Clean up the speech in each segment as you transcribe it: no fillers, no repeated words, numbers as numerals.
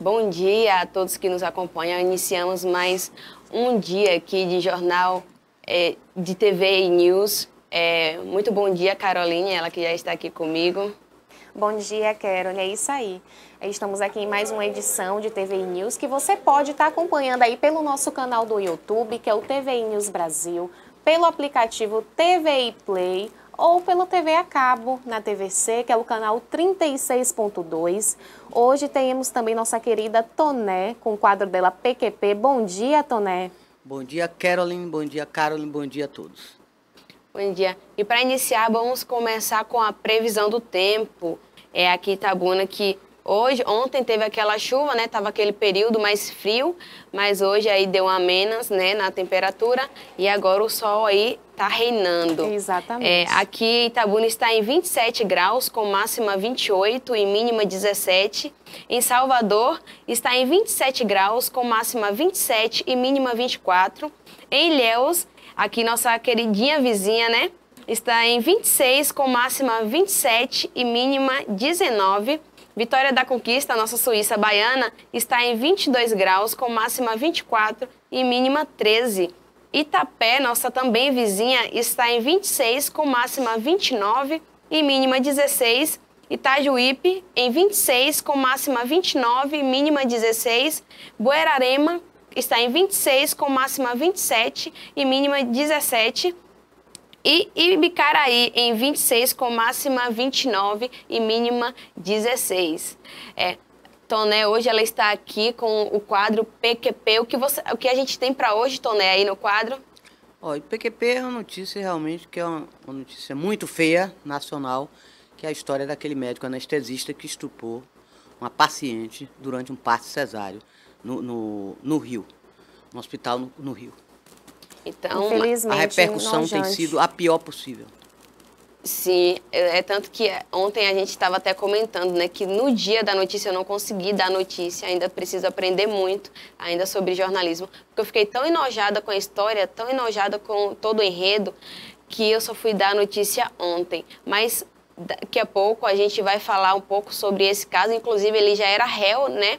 Bom dia a todos que nos acompanham. Iniciamos mais um dia aqui de jornal de TV e News. Muito bom dia, Caroline, ela que já está aqui comigo. Bom dia, Carol. É isso aí. Estamos aqui em mais uma edição de TV e News que você pode estar acompanhando aí pelo nosso canal do YouTube, que é o TV e News Brasil, pelo aplicativo TVI Play ou pelo TV a cabo na TVC, que é o canal 36.2. Hoje temos também nossa querida Toné, com o quadro dela PQP. Bom dia, Toné. Bom dia, Caroline. Bom dia, Caroline. Bom dia a todos. Bom dia. E para iniciar, vamos começar com a previsão do tempo. Aqui em Itabuna que ontem teve aquela chuva, né? Tava aquele período mais frio, mas hoje aí deu uma menos, né, na temperatura e agora o sol aí tá reinando. Exatamente. Aqui em Itabuna está em 27 graus, com máxima 28 e mínima 17. Em Salvador está em 27 graus, com máxima 27 e mínima 24. Em Ilhéus, aqui nossa queridinha vizinha, né? Está em 26, com máxima 27 e mínima 19. Vitória da Conquista, nossa Suíça baiana, está em 22 graus, com máxima 24 e mínima 13. Itapé, nossa também vizinha, está em 26, com máxima 29 e mínima 16. Itajuípe, em 26, com máxima 29 e mínima 16. Buerarema está em 26, com máxima 27 e mínima 17. E Ibicaraí, em 26, com máxima 29 e mínima 16. Toné, hoje ela está aqui com o quadro PQP. O que a gente tem para hoje, Toné, aí no quadro? O PQP é uma notícia realmente que é uma notícia muito feia, nacional, que é a história daquele médico anestesista que estupou uma paciente durante um parto cesáreo no Rio, no hospital no Rio. Então, infelizmente, a repercussão tem sido a pior possível. Sim, tanto que ontem a gente estava até comentando, né, que no dia da notícia eu não consegui dar notícia, ainda preciso aprender muito ainda sobre jornalismo, porque eu fiquei tão enojada com a história, tão enojada com todo o enredo, que eu só fui dar a notícia ontem. Mas daqui a pouco a gente vai falar um pouco sobre esse caso, inclusive ele já era réu, né?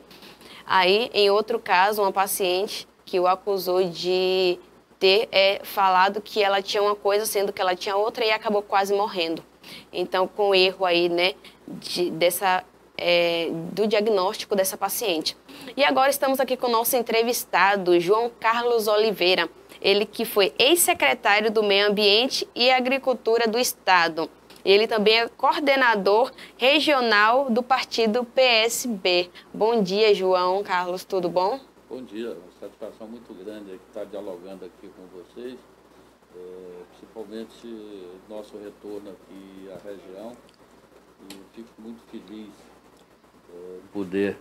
Aí, em outro caso, uma paciente que o acusou de ter falado que ela tinha uma coisa, sendo que ela tinha outra, e acabou quase morrendo. Então, com o erro aí, né, do diagnóstico dessa paciente. E agora estamos aqui com o nosso entrevistado, João Carlos Oliveira, ele que foi ex-secretário do Meio Ambiente e Agricultura do Estado. Ele também é coordenador regional do partido PSB. Bom dia, João Carlos, tudo bom? Bom dia, uma satisfação muito grande estar dialogando aqui com vocês, principalmente nosso retorno aqui à região, e fico muito feliz de poder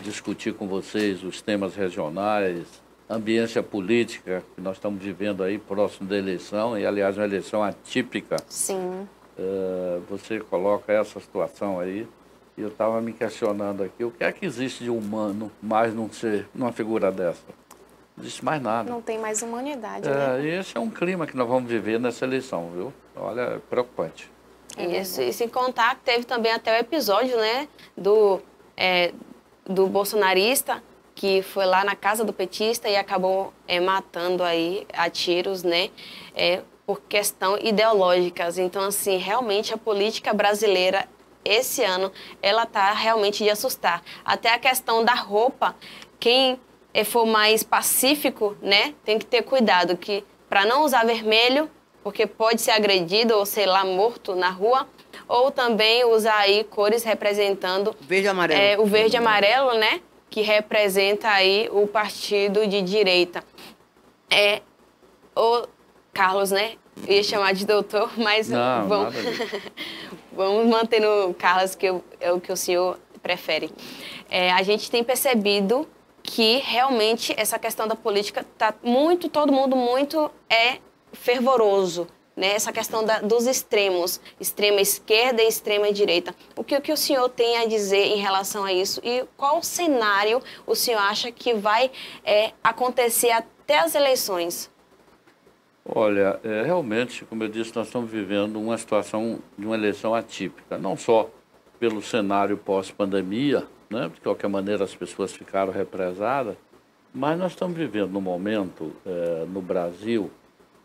discutir com vocês os temas regionais, ambiência política que nós estamos vivendo aí próximo da eleição, e aliás uma eleição atípica. Sim. Você coloca essa situação aí. E eu estava me questionando aqui, o que é que existe de humano mais numa figura dessa? Não existe mais nada. Não tem mais humanidade, né? E esse é um clima que nós vamos viver nessa eleição, viu? Olha, é preocupante. Isso, e sem contar que teve também até o episódio, né, do bolsonarista, que foi lá na casa do petista e acabou matando aí a tiros, né, por questão ideológicas. Então, assim, realmente a política brasileira esse ano, ela tá realmente de assustar. Até a questão da roupa, quem for mais pacífico, né, tem que ter cuidado que para não usar vermelho, porque pode ser agredido ou, sei lá, morto na rua, ou também usar aí cores representando Verde e amarelo. O verde e amarelo, né, que representa aí o partido de direita. O Carlos, né, eu ia chamar de doutor, mas Não, vamos... nada disso. Vamos manter no Carlos, que é o que o senhor prefere. A gente tem percebido que realmente essa questão da política está todo mundo muito fervoroso, né? Essa questão dos extremos, extrema esquerda e extrema direita. O que o senhor tem a dizer em relação a isso e qual cenário o senhor acha que vai acontecer até as eleições? Olha, realmente, como eu disse, nós estamos vivendo uma situação de uma eleição atípica, não só pelo cenário pós-pandemia, né? De qualquer maneira as pessoas ficaram represadas, mas nós estamos vivendo num momento no Brasil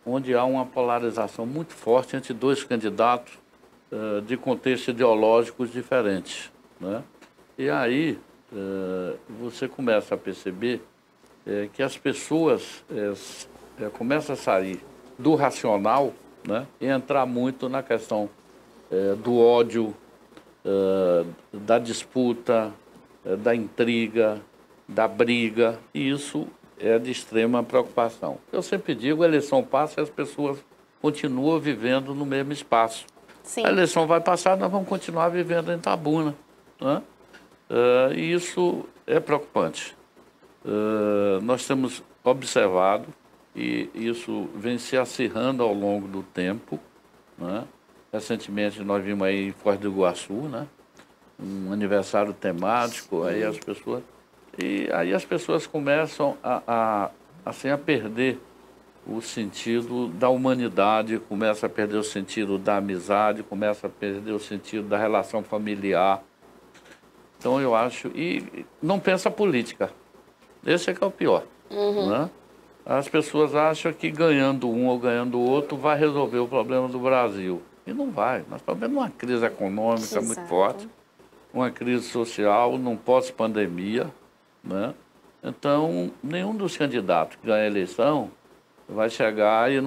onde há uma polarização muito forte entre dois candidatos de contextos ideológicos diferentes, né? E aí você começa a perceber que as pessoas começam a sair do racional, né, e entrar muito na questão do ódio, da disputa, da intriga, da briga, e isso é de extrema preocupação. Eu sempre digo, a eleição passa e as pessoas continuam vivendo no mesmo espaço. Sim. A eleição vai passar, nós vamos continuar vivendo em Itabuna, né? E isso é preocupante. Nós temos observado, e isso vem se acirrando ao longo do tempo, né? Recentemente nós vimos aí em Foz do Iguaçu, né, um aniversário temático, aí as pessoas começam assim, a perder o sentido da humanidade, começa a perder o sentido da amizade, começa a perder o sentido da relação familiar. Então eu acho, e não pensa política, esse é que é o pior, né? As pessoas acham que ganhando um ou ganhando o outro vai resolver o problema do Brasil. E não vai. Nós estamos vendo uma crise econômica muito forte, uma crise social, num pós-pandemia, né? Então, nenhum dos candidatos que ganha a eleição vai chegar e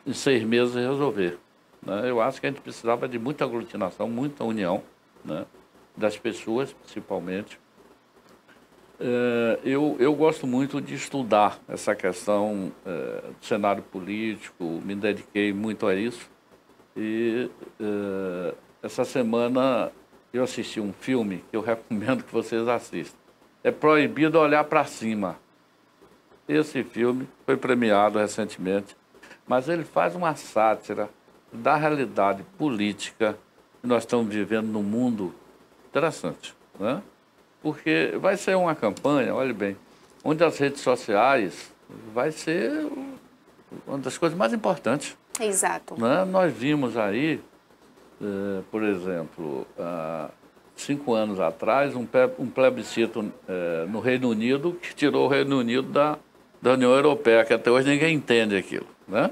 em 6 meses resolver, né? Eu acho que a gente precisava de muita aglutinação, muita união, né, das pessoas, principalmente. Eu gosto muito de estudar essa questão do cenário político, me dediquei muito a isso. E essa semana eu assisti um filme que eu recomendo que vocês assistam. É Proibido Olhar para Cima. Esse filme foi premiado recentemente, mas ele faz uma sátira da realidade política que nós estamos vivendo no mundo interessante, né? Porque vai ser uma campanha, olhe bem, onde as redes sociais vai ser uma das coisas mais importantes. Exato. Né? Nós vimos aí, por exemplo, há 5 anos atrás, um plebiscito no Reino Unido que tirou o Reino Unido da União Europeia, que até hoje ninguém entende aquilo, né?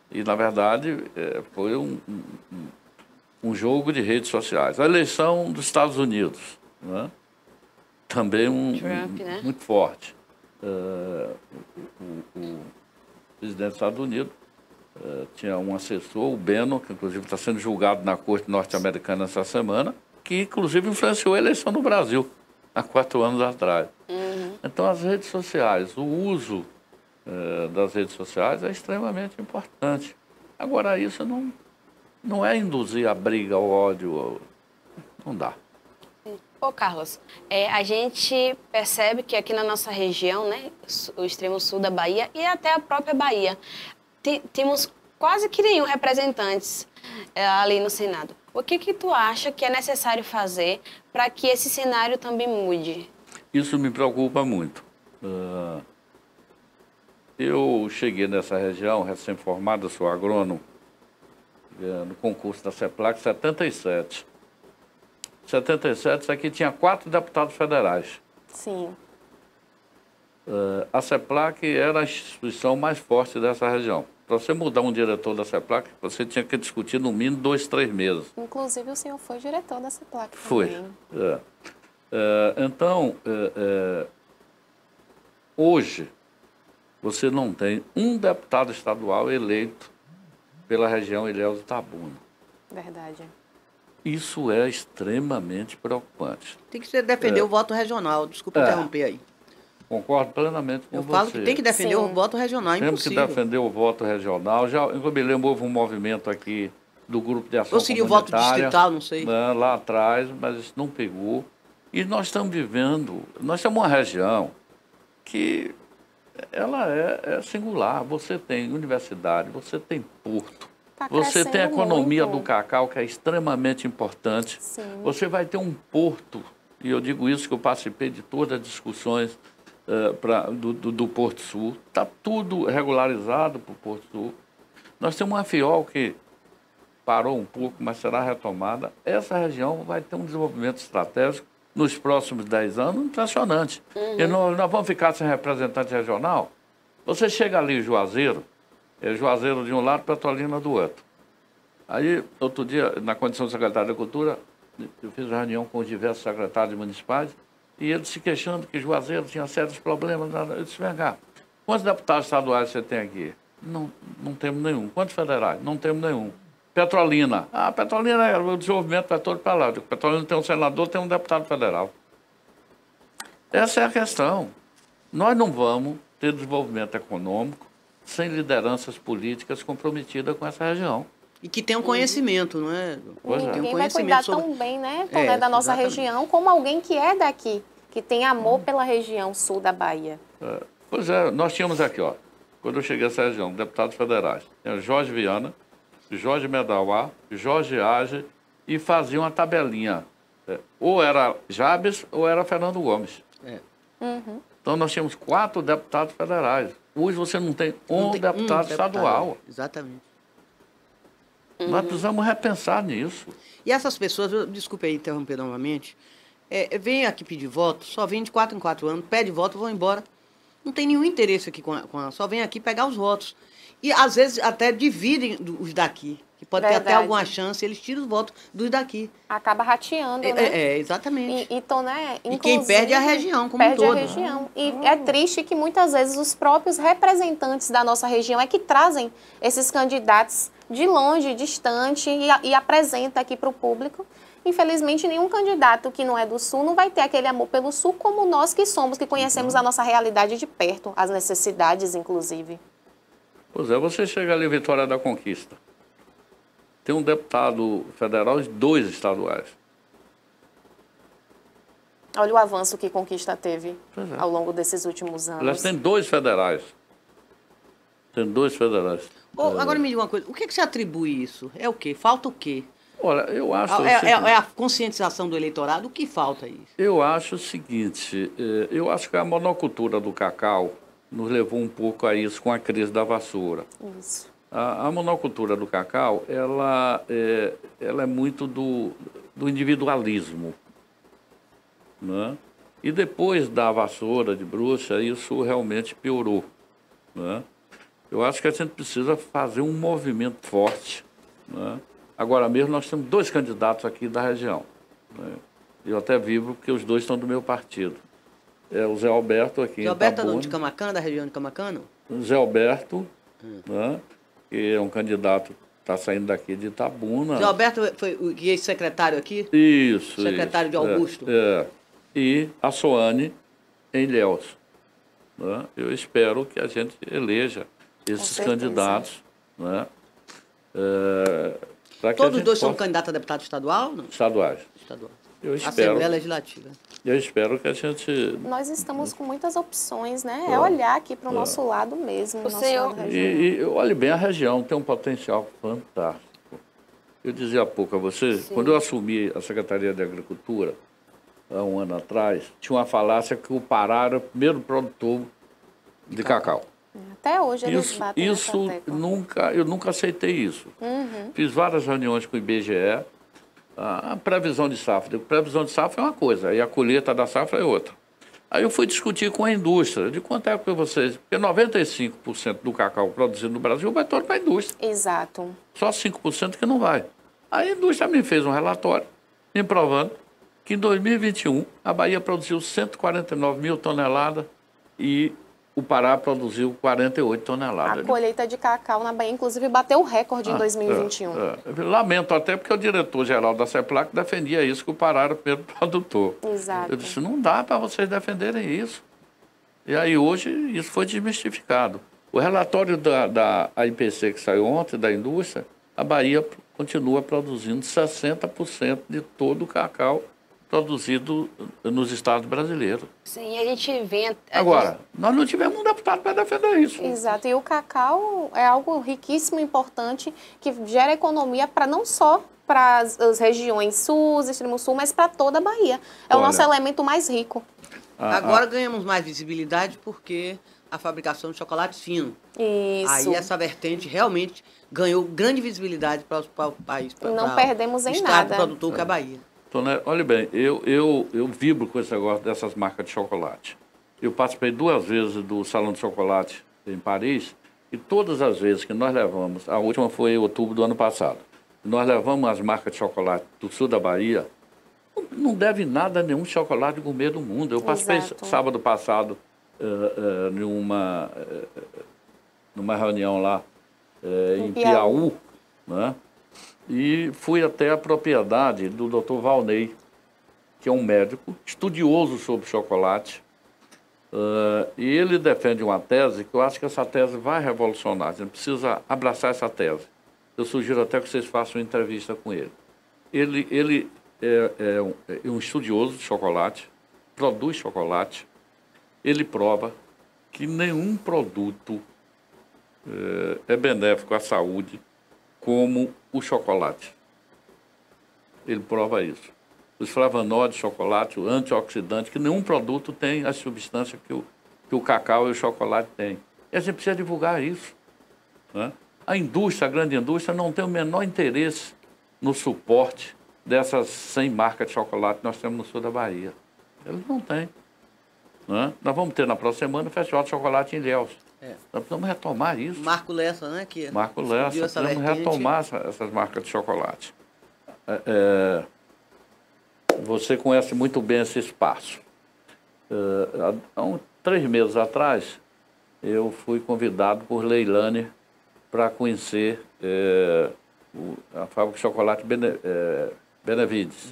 E, na verdade, foi um jogo de redes sociais. A eleição dos Estados Unidos, né? Também Trump, né? muito forte. O presidente dos Estados Unidos tinha um assessor, o Bannon, que inclusive está sendo julgado na corte norte-americana essa semana, que inclusive influenciou a eleição no Brasil, há 4 anos atrás. Então, as redes sociais, o uso das redes sociais é extremamente importante. Agora, isso não é induzir a briga, ao ódio, não dá. Ô, Carlos, a gente percebe que aqui na nossa região, né, o extremo sul da Bahia e até a própria Bahia, temos quase que nenhum representantes ali no Senado. O que tu acha que é necessário fazer para que esse cenário também mude? Isso me preocupa muito. Eu cheguei nessa região, recém-formado, sou agrônomo, no concurso da CEPLAC, 77. 77, isso aqui tinha 4 deputados federais. Sim. A CEPLAC era a instituição mais forte dessa região. Para você mudar um diretor da CEPLAC, você tinha que discutir no mínimo 2, 3 meses. Inclusive, o senhor foi diretor da CEPLAC Foi. também. Então, hoje, você não tem um deputado estadual eleito pela região Ilhéus e Itabuna. Verdade. Isso é extremamente preocupante. Tem que defender o voto regional. Desculpa interromper aí. Concordo plenamente com você. Eu falo que tem que defender o voto regional, é Temos impossível. que defender o voto regional. Eu me lembro, houve um movimento aqui do Grupo de Ação Ou seria o voto distrital, não sei. Né, lá atrás, mas isso não pegou. E nós estamos vivendo, nós temos uma região que ela é singular. Você tem universidade, você tem porto, você tem a economia do cacau, que é extremamente importante. Sim. Você vai ter um porto, e eu digo isso que eu participei de todas as discussões do Porto Sul. Está tudo regularizado para o Porto Sul. Nós temos uma FIOL que parou um pouco, mas será retomada. Essa região vai ter um desenvolvimento estratégico nos próximos 10 anos, impressionante. E nós vamos ficar sem representante regional. Você chega ali em Juazeiro, é Juazeiro de um lado, Petrolina do outro. Aí, outro dia, na condição de secretário da Cultura, eu fiz uma reunião com os diversos secretários municipais e eles se queixando que Juazeiro tinha sérios problemas. Eu disse, vem cá, quantos deputados estaduais você tem aqui? Não temos nenhum. Quantos federais? Não temos nenhum. Petrolina. Petrolina é o desenvolvimento para todo para lá. Petrolina tem um senador, tem um deputado federal. Essa é a questão. Nós não vamos ter desenvolvimento econômico sem lideranças políticas comprometidas com essa região. E que tem um conhecimento, não é? Ninguém vai cuidar tão bem, né, Toné, da nossa região, como alguém que é daqui, que tem amor pela região sul da Bahia. Pois é, nós tínhamos aqui, ó, quando eu cheguei a essa região, deputados federais, tinha Jorge Viana, Jorge Medauá, Jorge Age, e fazia uma tabelinha. Ou era Jabes ou era Fernando Gomes. Então nós tínhamos 4 deputados federais. Hoje você não tem um deputado estadual. Exatamente. Nós precisamos repensar nisso. E essas pessoas, desculpe aí interromper novamente, vêm aqui pedir voto, só vêm de 4 em 4 anos, pede voto, vão embora. Não tem nenhum interesse aqui só vem aqui pegar os votos. E às vezes até dividem os daqui, que pode ter até alguma chance, eles tiram os votos dos daqui. Acaba rateando, né? Exatamente. E Toné, e quem perde é a região como um todo. Perde a região. E é triste que muitas vezes os próprios representantes da nossa região é que trazem esses candidatos de longe, distante, e apresenta aqui para o público. Infelizmente, nenhum candidato que não é do Sul não vai ter aquele amor pelo Sul como nós que somos, que conhecemos a nossa realidade de perto, as necessidades, inclusive. Pois é, você chega ali em Vitória da Conquista. Tem um deputado federal e 2 estaduais. Olha o avanço que Conquista teve ao longo desses últimos anos. Elas têm 2 federais. Tem 2 federais. Agora me diga uma coisa, o que você atribui isso? É o quê? Falta o quê? Olha, eu acho... É a conscientização do eleitorado? O que falta isso? Eu acho o seguinte, eu acho que a monocultura do cacau nos levou um pouco a isso com a crise da vassoura. Isso. A monocultura do cacau, ela é muito do individualismo, né? E depois da vassoura de bruxa, isso realmente piorou, né? Eu acho que a gente precisa fazer um movimento forte, né? Agora mesmo nós temos 2 candidatos aqui da região, né? Eu até vibro porque os 2 estão do meu partido. É o Zé Alberto aqui em Itabuna. Zé Alberto de Camacana, da região de Camacana? Zé Alberto, né? Que é um candidato que está saindo daqui de Itabuna. Zé Alberto foi o ex-secretário aqui? Isso. Secretário de Augusto. E a Soane em Ilhéus, né? Eu espero que a gente eleja esses candidatos, né? Todos os 2 são candidatos a deputado estadual? Não? Estaduais. Eu espero. Assembleia Legislativa. Eu espero que a gente... Nós estamos com muitas opções, né? É olhar aqui para o nosso lado mesmo. O nosso lado e olhe bem, a região tem um potencial fantástico. Eu dizia há pouco a você, quando eu assumi a Secretaria de Agricultura, há um ano atrás, tinha uma falácia que o Pará era o primeiro produtor de cacau. Até hoje eles batem isso eu nunca aceitei isso. Fiz várias reuniões com o IBGE. A previsão de safra. Previsão de safra é uma coisa, e a colheita da safra é outra. Aí eu fui discutir com a indústria, de quanto é que vocês... Porque 95% do cacau produzido no Brasil vai todo para a indústria. Exato. Só 5% que não vai. A indústria me fez um relatório, me provando que em 2021 a Bahia produziu 149 mil toneladas e o Pará produziu 48 toneladas. A colheita de cacau na Bahia, inclusive, bateu o recorde em 2021. Lamento até porque o diretor-geral da CEPLAC defendia isso, que o Pará era o primeiro produtor. Exato. Eu disse, não dá para vocês defenderem isso. E aí hoje isso foi desmistificado. O relatório da AIPC que saiu ontem, da indústria, a Bahia continua produzindo 60% de todo o cacau produzido nos estados brasileiros. Sim, a gente vê... Agora, nós não tivemos um deputado para defender isso. Exato, e o cacau é algo riquíssimo, importante, que gera economia para não só para as regiões sul, extremo sul, mas para toda a Bahia. É o nosso elemento mais rico. Agora ganhamos mais visibilidade porque a fabricação de chocolate fino. Isso. Aí essa vertente realmente ganhou grande visibilidade para o país. Não perdemos em nada. O estado produtor que é a Bahia. Tonelli, olha bem, eu vibro com esse negócio dessas marcas de chocolate. Eu participei 2 vezes do Salão de Chocolate em Paris e todas as vezes que nós levamos, a última foi em outubro do ano passado, nós levamos as marcas de chocolate do sul da Bahia, não deve nada a nenhum chocolate gourmet do mundo. Eu participei sábado passado numa reunião lá em Piauí, né? E fui até a propriedade do Dr. Valnei, que é um médico estudioso sobre chocolate, e ele defende uma tese que eu acho que essa tese vai revolucionar. A gente precisa abraçar essa tese. Eu sugiro até que vocês façam uma entrevista com ele. Ele é um estudioso de chocolate, produz chocolate, ele prova que nenhum produto é benéfico à saúde como o chocolate. Ele prova isso. Os flavonoides de chocolate, o antioxidante, que nenhum produto tem a substância que o cacau e o chocolate têm. E a gente precisa divulgar isso, né? A indústria, a grande indústria, não tem o menor interesse no suporte dessas 100 marcas de chocolate que nós temos no sul da Bahia. Eles não têm, né? Nós vamos ter na próxima semana o Festival de Chocolate em Ilhéus. Nós precisamos retomar isso. Marco Lessa, né? Marco Lessa, precisamos retomar essas marcas de chocolate. Você conhece muito bem esse espaço. Há 3 meses atrás, eu fui convidado por Leilane para conhecer a fábrica de chocolate Benevides.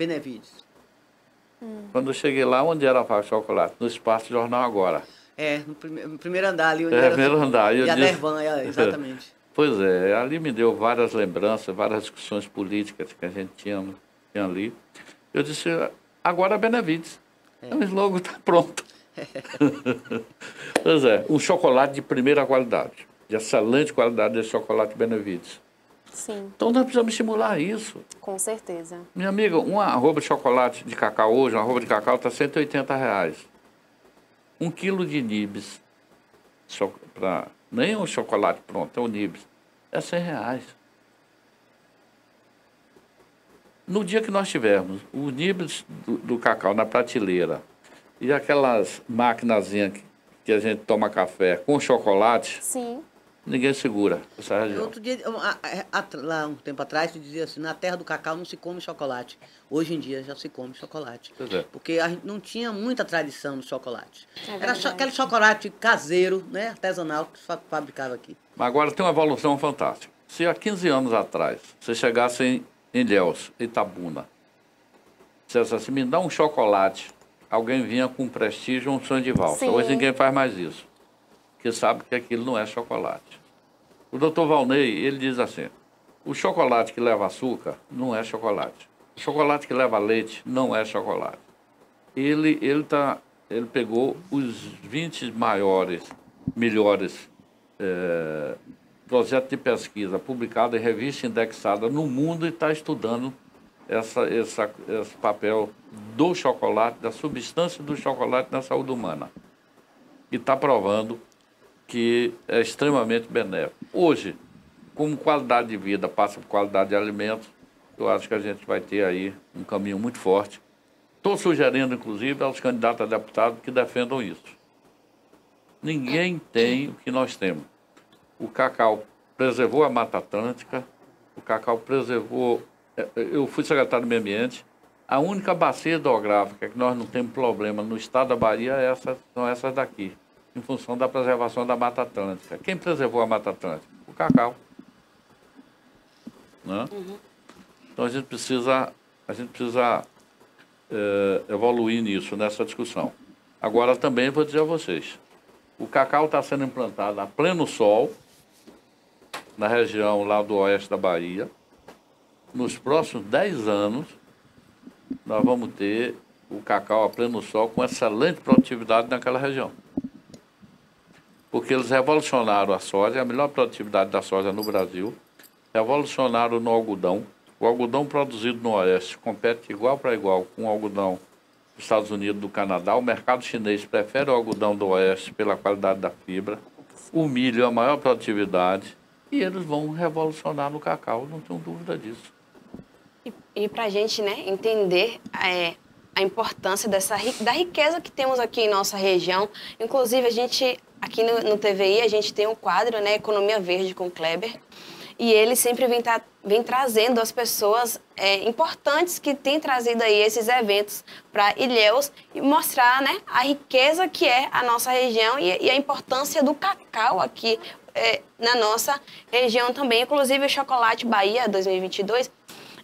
Quando eu cheguei lá, onde era a fábrica de chocolate? No Espaço Jornal Agora. No primeiro andar ali. Onde era primeiro andar. E a Dervan, exatamente. Pois é, ali me deu várias lembranças, várias discussões políticas que a gente tinha ali. Eu disse, agora a Benevides. O slogan está pronto. Pois é, um chocolate de primeira qualidade, de excelente qualidade desse chocolate Benevides. Sim. Então nós precisamos estimular isso. Com certeza. Minha amiga, uma arroba de chocolate de cacau hoje, uma arroba de cacau está R$180. 1 quilo de nibs, nem um chocolate pronto, é o nibs, é R$100. No dia que nós tivermos o nibs do cacau na prateleira e aquelas maquinazinhas que a gente toma café com chocolate, sim, ninguém segura essa região. Outro dia, lá um tempo atrás, tu dizia assim, na terra do cacau não se come chocolate. Hoje em dia já se come chocolate. Porque a gente não tinha muita tradição no chocolate. Era aquele chocolate caseiro, né, artesanal, que se fabricava aqui. Mas agora tem uma evolução fantástica. Se há 15 anos atrás você chegasse em Ilhéus, Itabuna, dissesse assim, me dá um chocolate, alguém vinha com prestígio, um sonho de valsa. Sim. Hoje ninguém faz mais isso, porque sabe que aquilo não é chocolate. O Dr. Valnei, ele diz assim, o chocolate que leva açúcar não é chocolate. O chocolate que leva leite não é chocolate. Ele pegou os 20 melhores projetos de pesquisa publicados em revista indexada no mundo e está estudando esse papel do chocolate, da substância do chocolate na saúde humana. E está provando que é extremamente benéfico. Hoje, como qualidade de vida passa por qualidade de alimentos, eu acho que a gente vai ter aí um caminho muito forte. Estou sugerindo, inclusive, aos candidatos a deputado que defendam isso. Ninguém tem o que nós temos. O cacau preservou a Mata Atlântica, o cacau preservou... Eu fui secretário do Meio Ambiente, a única bacia hidrográfica que nós não temos problema no estado da Bahia são essas daqui, em função da preservação da Mata Atlântica. Quem preservou a Mata Atlântica? O cacau. Né? Então a gente precisa evoluir nisso, nessa discussão. Agora também vou dizer a vocês, o cacau está sendo implantado a pleno sol, na região lá do oeste da Bahia. Nos próximos 10 anos, nós vamos ter o cacau a pleno sol com excelente produtividade naquela região. Porque eles revolucionaram a soja, a melhor produtividade da soja no Brasil, revolucionaram no algodão. O algodão produzido no oeste compete igual para igual com o algodão dos Estados Unidos e do Canadá. O mercado chinês prefere o algodão do oeste pela qualidade da fibra. O milho é a maior produtividade. E eles vão revolucionar no cacau, não tenho dúvida disso. E para a gente, né, entender a importância da riqueza que temos aqui em nossa região. Inclusive, a gente, aqui no TVI, a gente tem um quadro, né, Economia Verde com o Kleber, e ele sempre vem trazendo as pessoas importantes que têm trazido aí esses eventos para Ilhéus e mostrar, né, a riqueza que é a nossa região e a importância do cacau aqui na nossa região também. Inclusive, o Chocolate Bahia 2022,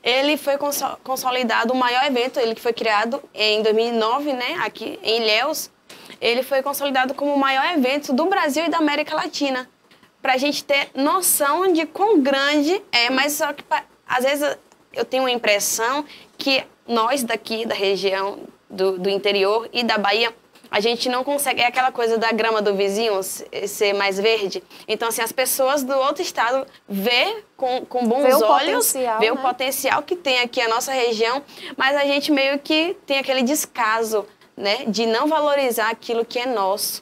ele foi consolidado o maior evento, ele que foi criado em 2009, né, aqui em Ilhéus. Ele foi consolidado como o maior evento do Brasil e da América Latina, para a gente ter noção de quão grande é, mas só que às vezes eu tenho a impressão que nós daqui da região do interior e da Bahia, a gente não consegue, é aquela coisa da grama do vizinho ser mais verde. Então, assim, as pessoas do outro estado vê com bons olhos, vê o potencial que tem aqui a nossa região, mas a gente meio que tem aquele descaso, né, de não valorizar aquilo que é nosso.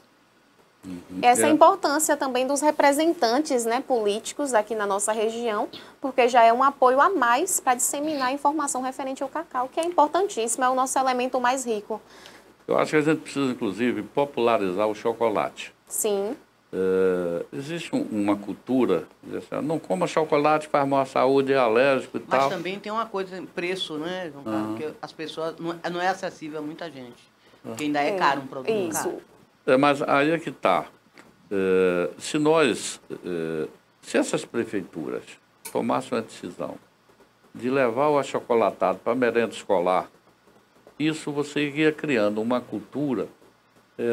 Essa é a importância também dos representantes, né, políticos aqui na nossa região, porque já é um apoio a mais para disseminar a informação referente ao cacau, que é importantíssimo, é o nosso elemento mais rico. Eu acho que a gente precisa, inclusive, popularizar o chocolate. Sim. Existe uma cultura, não coma chocolate, faz mal à saúde, é alérgico e tal. Mas também tem uma coisa, preço, né, João Carlos? Porque as pessoas, não é acessível a muita gente, porque ainda é caro um produto caro. Mas aí é que está. Se essas prefeituras tomassem uma decisão de levar o achocolatado para a merenda escolar, isso você ia criando uma cultura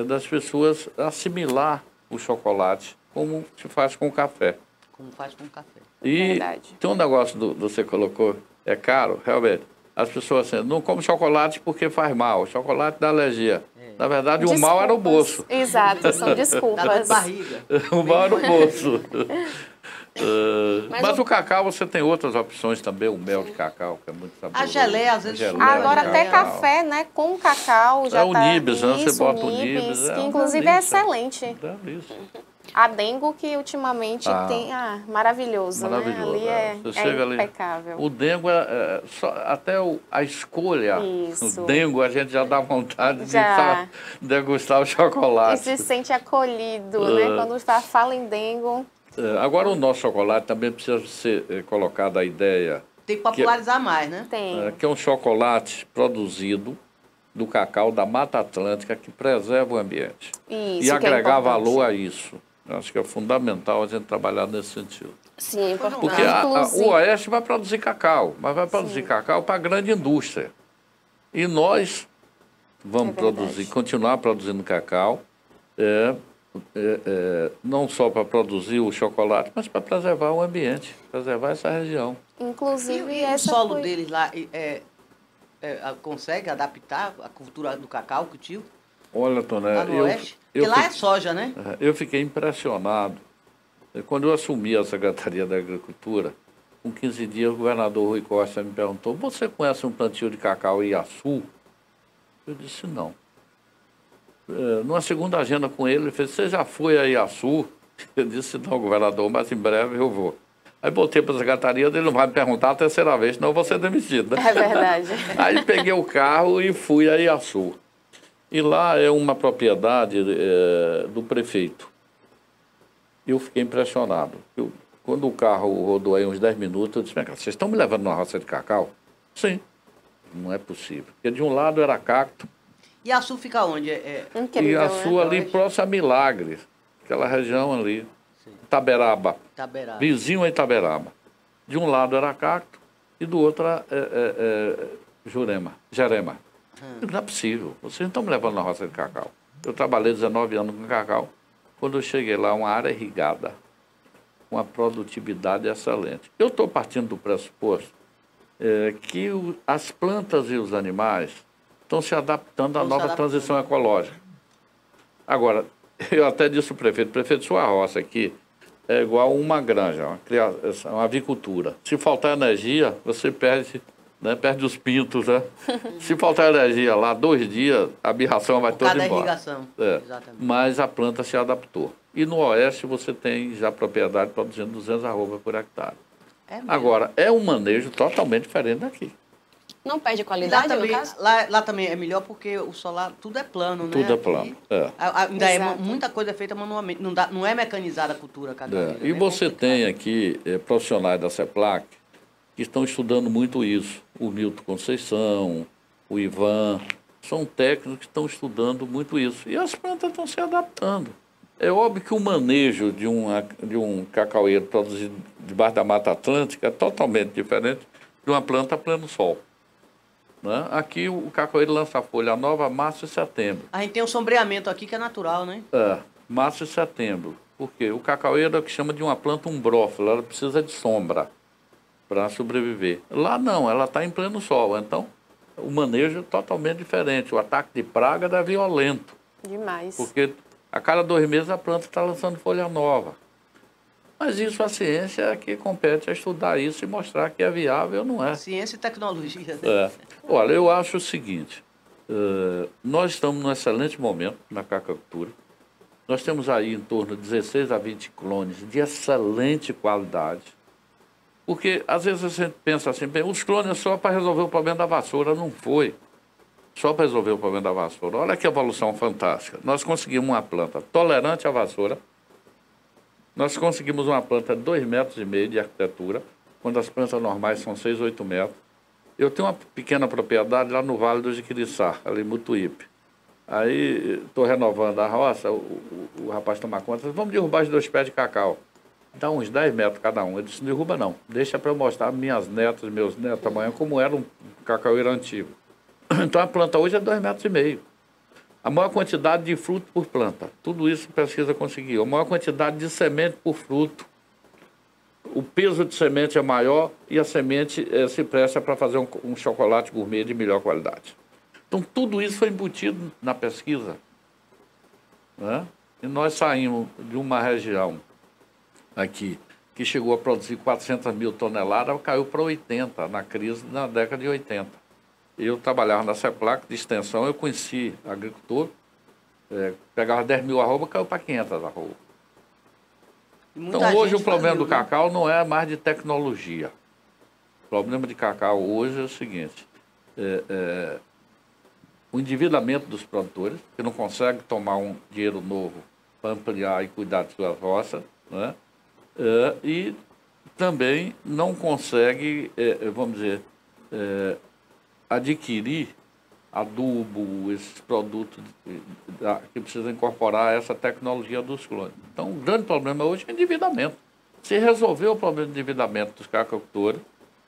das pessoas assimilar o chocolate como se faz com o café. Como faz com o café. E Verdade. tem um negócio você colocou, é caro, realmente. As pessoas assim, não comem chocolate porque faz mal, chocolate dá alergia. Na verdade, o mal era o bolso. Exato, são desculpas. Dá barriga. O mal era o bolso. Mas o cacau, você tem outras opções também, o mel de cacau, que é muito saboroso. A geleia, às vezes. Agora até café, né, com cacau já o tá nibs, né? Você isso, bota o nibs. que inclusive é excelente. Isso. A dengo que ultimamente tem, maravilhoso, Maravilhoso, né? Ali Você chega ali, impecável. o dengo até a escolha Isso. do dengo, a gente já dá vontade Já. de degustar o chocolate. E se sente acolhido, né? Quando fala em dengo. Agora o nosso chocolate também precisa ser colocado a ideia Tem que popularizar mais, né? Tem. que é um chocolate produzido do cacau da Mata Atlântica que preserva o ambiente. Isso, E agregar que é valor a isso. Eu acho que é fundamental a gente trabalhar nesse sentido. Sim, é importante. Porque o Oeste vai produzir cacau, mas vai produzir cacau para a grande indústria. E nós vamos continuar produzindo cacau, não só para produzir o chocolate, mas para preservar o ambiente, preservar essa região. Inclusive, E o essa solo deles lá consegue adaptar a cultura do cacau, cultivo? Olha, Toné, Lá no Oeste? Porque lá é soja, né? Eu fiquei impressionado. Quando eu assumi a Secretaria da Agricultura, com 15 dias, o governador Rui Costa me perguntou: você conhece um plantio de cacau em Iaçu? Eu disse não. Numa segunda agenda com ele fez: você já foi a Iaçu? Eu disse não, governador, mas em breve eu vou. Aí voltei para a secretaria, ele não vai me perguntar a terceira vez, senão eu vou ser demitido. Né? É verdade. Aí peguei o carro e fui a Iaçu. E lá é uma propriedade do prefeito. Eu fiquei impressionado. Quando o carro rodou aí uns 10 minutos, eu disse: vocês estão me levando numa roça de cacau? Sim. Não é possível. Porque de um lado era cacto. E Iaçu fica onde? Incrível, Iaçu ali próximo a Milagre. Aquela região ali. Itaberaba. Vizinho a Itaberaba. De um lado era cacto e do outro era Jerema. Não é possível. Vocês não estão me levando na roça de cacau. Eu trabalhei 19 anos com cacau. Quando eu cheguei lá, uma área irrigada, com uma produtividade excelente. Eu estou partindo do pressuposto que as plantas e os animais estão se adaptando à nova transição ecológica. Agora, eu até disse ao prefeito, sua roça aqui é igual uma granja, uma avicultura. Se faltar energia, você perde... perde os pintos, né? Se faltar energia lá 2 dias, a birração vai toda embora. Irrigação. Exatamente. Mas a planta se adaptou. E no Oeste você tem já propriedade produzindo 200 arrobas por hectare. É mesmo. Agora, é um manejo totalmente diferente daqui. Não perde E lá qualidade, no também, caso? lá também é melhor porque o solar tudo é plano, né? Tudo é Aqui, plano. É. Ainda Exato. muita coisa é feita manualmente. Não é mecanizada a cultura cacaueira. E bem você complicado. tem aqui profissionais da CEPLAC que estão estudando muito isso. O Milton Conceição, o Ivan, são técnicos que estão estudando muito isso. E as plantas estão se adaptando. É óbvio que o manejo de um cacaueiro produzido debaixo da Mata Atlântica é totalmente diferente de uma planta a pleno sol. Né? Aqui o cacaueiro lança folha nova março e setembro. A gente tem um sombreamento aqui que é natural, né? Março e setembro. Por quê? O cacaueiro é o que chama de uma planta umbrófila, ela precisa de sombra para sobreviver. Lá não, ela está em pleno sol, então o manejo é totalmente diferente. O ataque de praga é violento, Demais. porque a cada 2 meses a planta está lançando folha nova. Mas isso a ciência é que compete a estudar isso e mostrar que é viável ou não é. Ciência e tecnologia. Olha, eu acho o seguinte, nós estamos num excelente momento na cacacultura. Nós temos aí em torno de 16 a 20 clones de excelente qualidade. Porque às vezes a gente pensa assim, bem, os clones é só para resolver o problema da vassoura. Não foi só para resolver o problema da vassoura. Olha que evolução fantástica. Nós conseguimos uma planta tolerante à vassoura. Nós conseguimos uma planta de 2,5 metros de arquitetura, quando as plantas normais são 6, 8 metros. Eu tenho uma pequena propriedade lá no Vale do Jiquiriçá, ali em Mutuípe. Aí estou renovando a roça, o rapaz toma conta, disse, vamos derrubar os 2 pés de cacau. Dá uns 10 metros cada um. Eu disse, não derruba não, deixa para eu mostrar minhas netas, meus netos amanhã, como era um cacaueiro antigo. Então a planta hoje é 2,5 metros. A maior quantidade de fruto por planta, tudo isso a pesquisa conseguiu. A maior quantidade de semente por fruto. O peso de semente é maior e a semente se presta para fazer um chocolate gourmet de melhor qualidade. Então, tudo isso foi embutido na pesquisa. Né? E nós saímos de uma região aqui que chegou a produzir 400 mil toneladas, caiu para 80 na crise na década de 80. Eu trabalhava na CEPLAC de extensão, eu conheci agricultor, pegava 10 mil arroba, caiu para 500 arroba. Então, hoje o problema do cacau não é mais de tecnologia. O problema de cacau hoje é o seguinte, o endividamento dos produtores, que não conseguem tomar um dinheiro novo para ampliar e cuidar de suas roças, né? E também não consegue, vamos dizer, adquirir adubo, esses produtos que precisam incorporar essa tecnologia dos clones. Então, o grande problema hoje é o endividamento. Se resolver o problema de endividamento dos cacaucultores,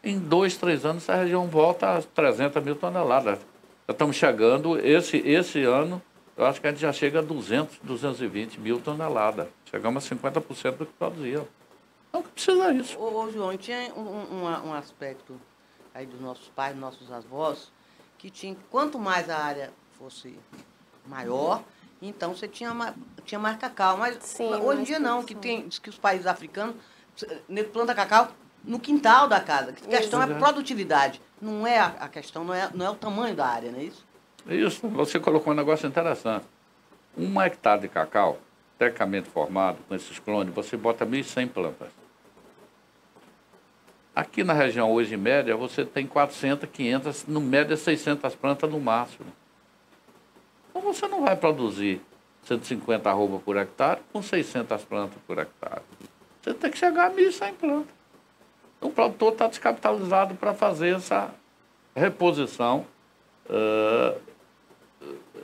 em 2, 3 anos essa região volta a 300 mil toneladas. Já estamos chegando, esse ano, eu acho que a gente já chega a 200, 220 mil toneladas. Chegamos a 50% do que produzia. Então, que precisa disso. Ô, João, tinha um aspecto aí dos nossos pais, dos nossos avós, que tinha, quanto mais a área fosse maior, então você tinha mais cacau. Mas Sim, hoje em dia não, diz que os países africanos plantam cacau no quintal da casa. A questão é produtividade. Não é a questão, não é o tamanho da área, não é isso? Isso, você colocou um negócio interessante. 1 hectare de cacau, tecnicamente formado, com esses clones, você bota 1.100 plantas. Aqui na região hoje, em média, você tem 400, 500, no média 600 plantas no máximo. Então você não vai produzir 150 arroba por hectare com 600 plantas por hectare. Você tem que chegar a 1.100 plantas. Então o produtor está descapitalizado para fazer essa reposição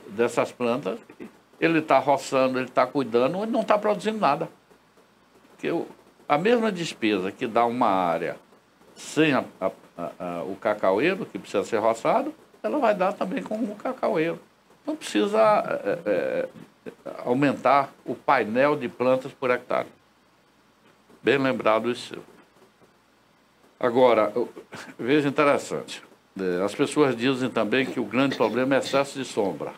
dessas plantas. Ele está roçando, ele está cuidando, ele não está produzindo nada. Porque a mesma despesa que dá uma área sem o cacaueiro, que precisa ser roçado, ela vai dar também com o cacaueiro. Não precisa aumentar o painel de plantas por hectare. Bem lembrado isso. Agora, veja interessante, as pessoas dizem também que o grande problema é excesso de sombra.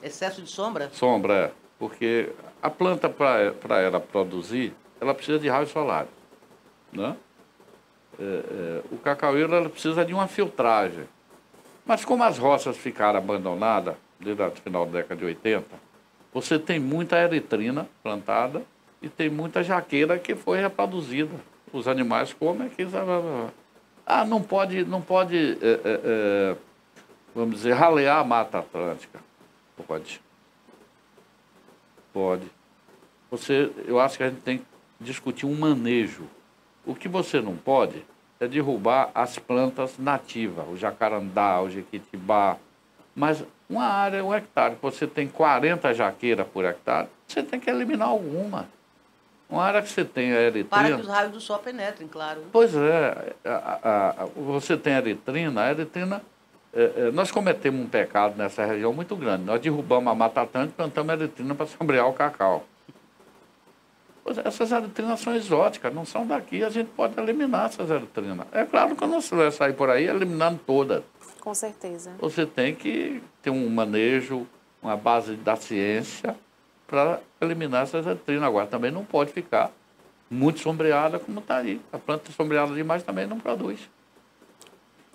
Excesso de sombra? Sombra, porque a planta, para ela produzir, ela precisa de raio solar, né? O cacaueiro ela precisa de uma filtragem. Mas como as roças ficaram abandonadas desde o final da década de 80, você tem muita eritrina plantada e tem muita jaqueira que foi reproduzida. os animais comem aqui. Ah, não pode, vamos dizer, ralear a Mata Atlântica. Pode. Pode. Eu acho que a gente tem que discutir um manejo. O que você não pode é derrubar as plantas nativas, o jacarandá, o jequitibá. Mas uma área, 1 hectare, que você tem 40 jaqueiras por hectare, você tem que eliminar alguma. Uma área que você tem a eritrina... Para que os raios do sol penetrem, claro. Pois é. Você tem a eritrina, nós cometemos um pecado nessa região muito grande. Nós derrubamos a Mata Atlântica e plantamos a eritrina para sombrear o cacau. Pois é, essas eritrinas são exóticas, não são daqui. A gente pode eliminar essas eritrinas. É claro que não se vai sair por aí eliminando todas. Com certeza. Você tem que ter um manejo, uma base da ciência para eliminar essas eritrinas. Agora, também não pode ficar muito sombreada como está aí. A planta sombreada demais também não produz.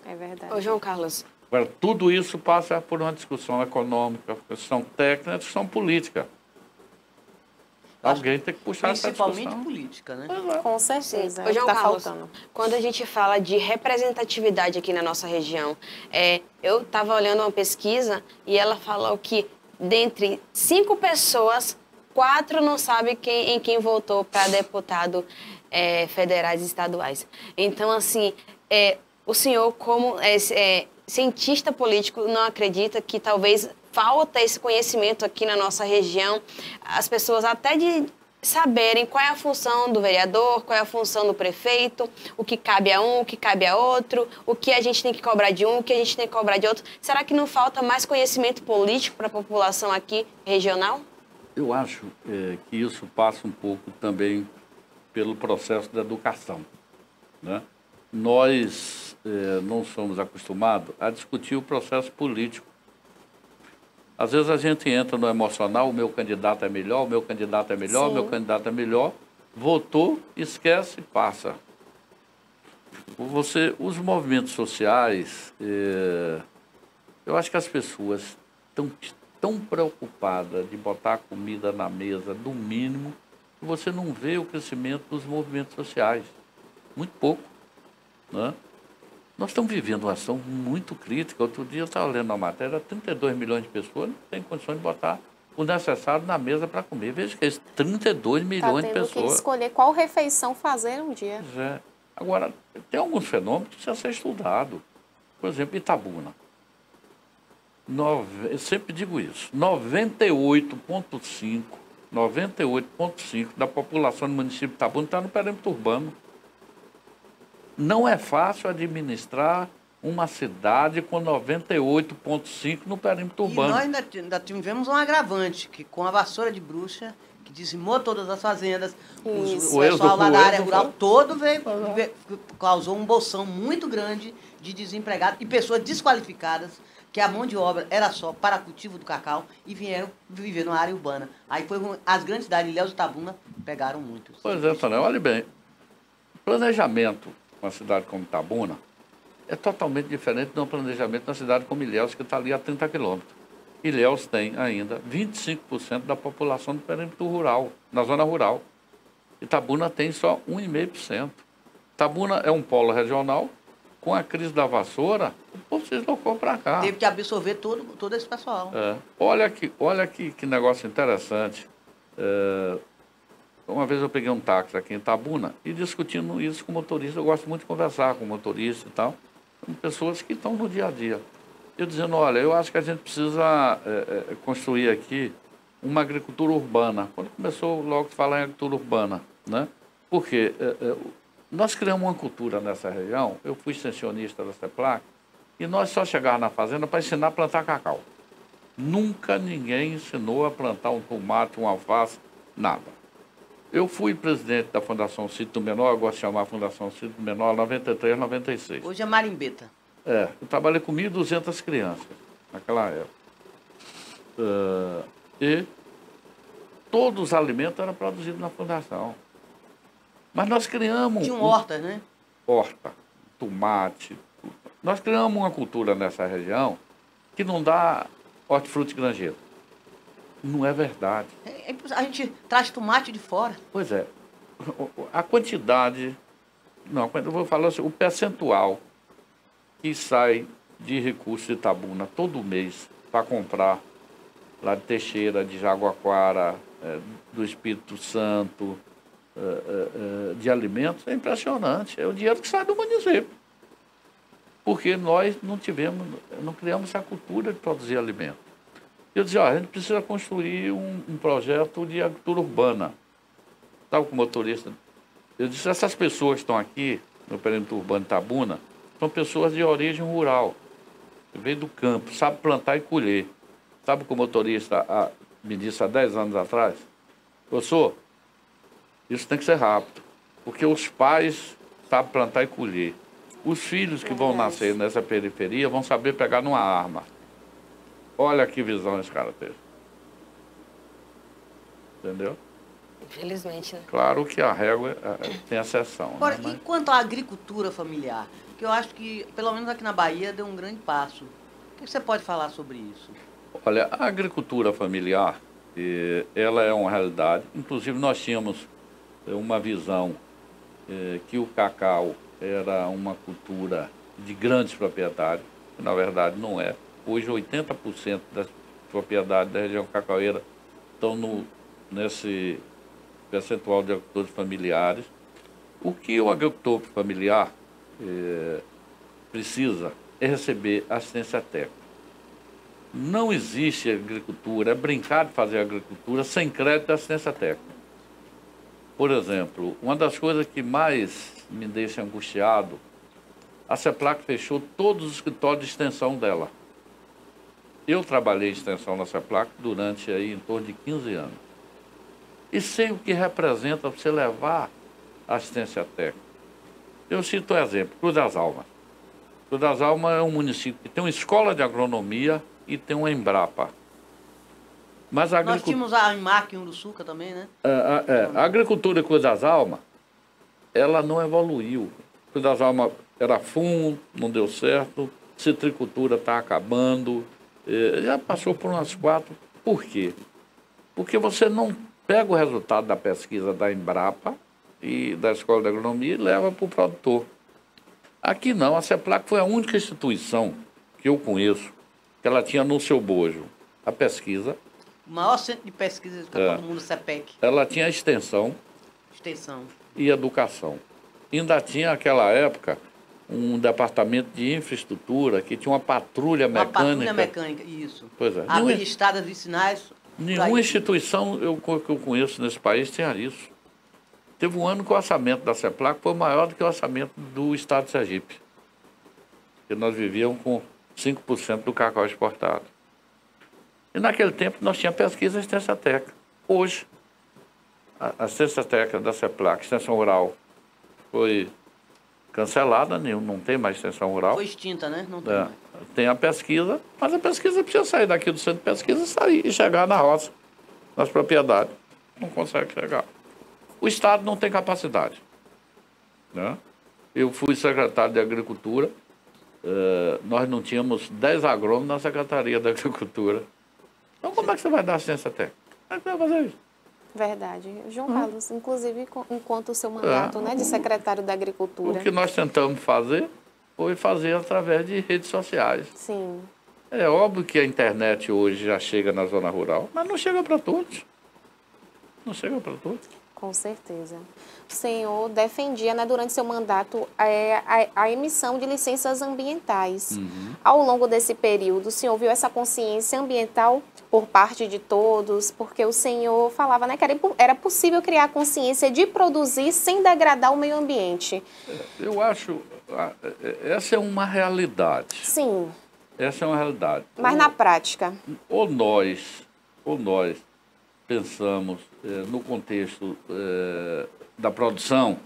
É verdade. Ô, João Carlos. Agora, tudo isso passa por uma discussão econômica, discussão técnica, discussão política. Alguém tem que puxar essa discussão. Principalmente política, né? Com certeza. Ô, João tá Carlos, faltando. quando a gente fala de representatividade aqui na nossa região, eu estava olhando uma pesquisa e ela falou que dentre 5 pessoas, 4 não sabem em quem votou para deputado federais e estaduais. Então, assim, o senhor, como cientista político, não acredita que talvez falta esse conhecimento aqui na nossa região, as pessoas até de saberem qual é a função do vereador, qual é a função do prefeito, o que cabe a um, o que cabe a outro, o que a gente tem que cobrar de um, o que a gente tem que cobrar de outro. Será que não falta mais conhecimento político para a população aqui regional? Eu acho que isso passa um pouco também pelo processo da educação, né? Nós não somos acostumados a discutir o processo político. Às vezes a gente entra no emocional, o meu candidato é melhor, o meu candidato é melhor, o meu candidato é melhor, votou, esquece e passa. Os movimentos sociais, eu acho que as pessoas estão tão preocupadas de botar comida na mesa, do mínimo, que você não vê o crescimento dos movimentos sociais. Muito pouco, né? Nós estamos vivendo uma ação muito crítica. Outro dia eu estava lendo uma matéria, 32 milhões de pessoas não têm condições de botar o necessário na mesa para comer. Veja que é 32 milhões de pessoas. Tá tendo que escolher qual refeição fazer um dia. Pois é. Agora, tem alguns fenômenos que precisam ser estudados. Por exemplo, Itabuna. Eu sempre digo isso. 98,5% da população do município de Itabuna está no perímetro urbano. Não é fácil administrar uma cidade com 98,5% no perímetro urbano. E nós ainda tivemos um agravante, que com a vassoura de bruxa, que dizimou todas as fazendas, o pessoal lá da área rural todo causou um bolsão muito grande de desempregados e pessoas desqualificadas, que a mão de obra era só para cultivo do cacau e vieram viver na área urbana. Aí as grandes cidades, Ilhéus e Itabuna, pegaram muito. Pois é, Tonel, olha bem, planejamento uma cidade como Itabuna é totalmente diferente de um planejamento na cidade como Ilhéus, que está ali a 30 quilômetros. Ilhéus tem ainda 25% da população do perímetro rural, na zona rural. Itabuna tem só 1,5%. Itabuna é um polo regional, com a crise da vassoura, o povo se deslocou para cá. Teve que absorver todo esse pessoal. Olha que negócio interessante. Uma vez eu peguei um táxi aqui em Itabuna e discutindo isso com motorista. Eu gosto muito de conversar com motorista e tal. Com pessoas que estão no dia a dia. Eu dizendo, olha, eu acho que a gente precisa construir aqui uma agricultura urbana. Quando começou logo a falar em agricultura urbana, né? Porque nós criamos uma cultura nessa região. Eu fui extensionista da CEPLAC e nós só chegávamos na fazenda para ensinar a plantar cacau. Nunca ninguém ensinou a plantar um tomate, um alface, nada. Eu fui presidente da Fundação Sítio do Menor, eu gosto de chamar a Fundação Sítio do Menor, 93, 96. Hoje é Marimbeta. Eu trabalhei com 1.200 crianças naquela época. E todos os alimentos eram produzidos na Fundação. Mas nós criamos... Tinha horta, né? Horta, tomate. Nós criamos uma cultura nessa região que não dá hortifruti granjeiro. Não é verdade. A gente traz tomate de fora. Pois é. A quantidade Não, quando eu vou falar assim, o percentual que sai de recursos de Itabuna todo mês para comprar lá de Teixeira, de Jaguaquara, do Espírito Santo, de alimentos, é impressionante. É o dinheiro que sai do município. Porque nós não criamos essa cultura de produzir alimento. Eu dizia, a gente precisa construir um projeto de agricultura urbana. Estava com o motorista. Eu disse, essas pessoas que estão aqui, no perímetro urbano de Itabuna, são pessoas de origem rural. Veio do campo, sabe plantar e colher. Sabe o que o motorista me disse há 10 anos atrás? Professor, isso tem que ser rápido, porque os pais sabem plantar e colher. Os filhos que vão nascer nessa periferia vão saber pegar numa arma. Olha que visão esse cara teve. Entendeu? Infelizmente, né? Claro que a régua tem exceção. Agora, né? e quanto à agricultura familiar? Que eu acho que, pelo menos aqui na Bahia, deu um grande passo. O que você pode falar sobre isso? Olha, a agricultura familiar, ela é uma realidade. Inclusive, nós tínhamos uma visão que o cacau era uma cultura de grandes proprietários, que na verdade não é. Hoje, 80% das propriedades da região cacaueira estão nesse percentual de agricultores familiares. O que o agricultor familiar precisa é receber assistência técnica. Não existe agricultura, é brincar de fazer agricultura sem crédito e assistência técnica. Por exemplo, uma das coisas que mais me deixa angustiado, a CEPLAC fechou todos os escritórios de extensão dela. Eu trabalhei em extensão na CEPLAC durante aí, em torno de 15 anos. E sei o que representa você levar assistência técnica. Eu cito um exemplo, Cruz das Almas. Cruz das Almas é um município que tem uma escola de agronomia e tem uma Embrapa. Mas Nós tínhamos a IMAC em Uruçuca também, né? A agricultura de Cruz das Almas, ela não evoluiu. Cruz das Almas era fundo, não deu certo, citricultura está acabando, já passou por umas 4. Por quê? Porque você não pega o resultado da pesquisa da Embrapa e da Escola de Agronomia e leva para o produtor. Aqui não, a CEPLAC foi a única instituição que eu conheço que ela tinha no seu bojo a pesquisa. O maior centro de pesquisa do mundo, CEPEC. Ela tinha extensão e educação. Ainda tinha, naquela época, um departamento de infraestrutura que tinha uma patrulha mecânica. Uma patrulha mecânica, isso. Pois é. Abrir estradas vicinais. Nenhuma instituição que eu conheço nesse país tinha isso. Teve um ano que o orçamento da CEPLAC foi maior do que o orçamento do Estado de Sergipe. Porque nós vivíamos com 5% do cacau exportado. E naquele tempo nós tínhamos pesquisa e assistência técnica. Hoje, a assistência técnica da CEPLAC, extensão rural, foi cancelada, não tem mais extensão rural. Foi extinta, né? Não tem mais. Tem a pesquisa, mas a pesquisa precisa sair daqui do centro de pesquisa e chegar na roça, nas propriedades. Não consegue chegar. O Estado não tem capacidade. Né? Eu fui secretário de Agricultura, nós não tínhamos 10 agrônomos na Secretaria da Agricultura. Então, como é que você vai dar assistência técnica? Como é que você vai fazer isso? Verdade. João Carlos, inclusive, enquanto o seu mandato de secretário da Agricultura. O que nós tentamos fazer foi fazer através de redes sociais. Sim. É óbvio que a internet hoje já chega na zona rural, mas não chega para todos. Não chega para todos. Com certeza. O senhor defendia, durante seu mandato, a emissão de licenças ambientais. Uhum. Ao longo desse período, o senhor viu essa consciência ambiental por parte de todos? Porque o senhor falava, que era possível criar a consciência de produzir sem degradar o meio ambiente. Eu acho, essa é uma realidade. Sim. Essa é uma realidade. Mas na prática? Ou nós pensamos no contexto da produção,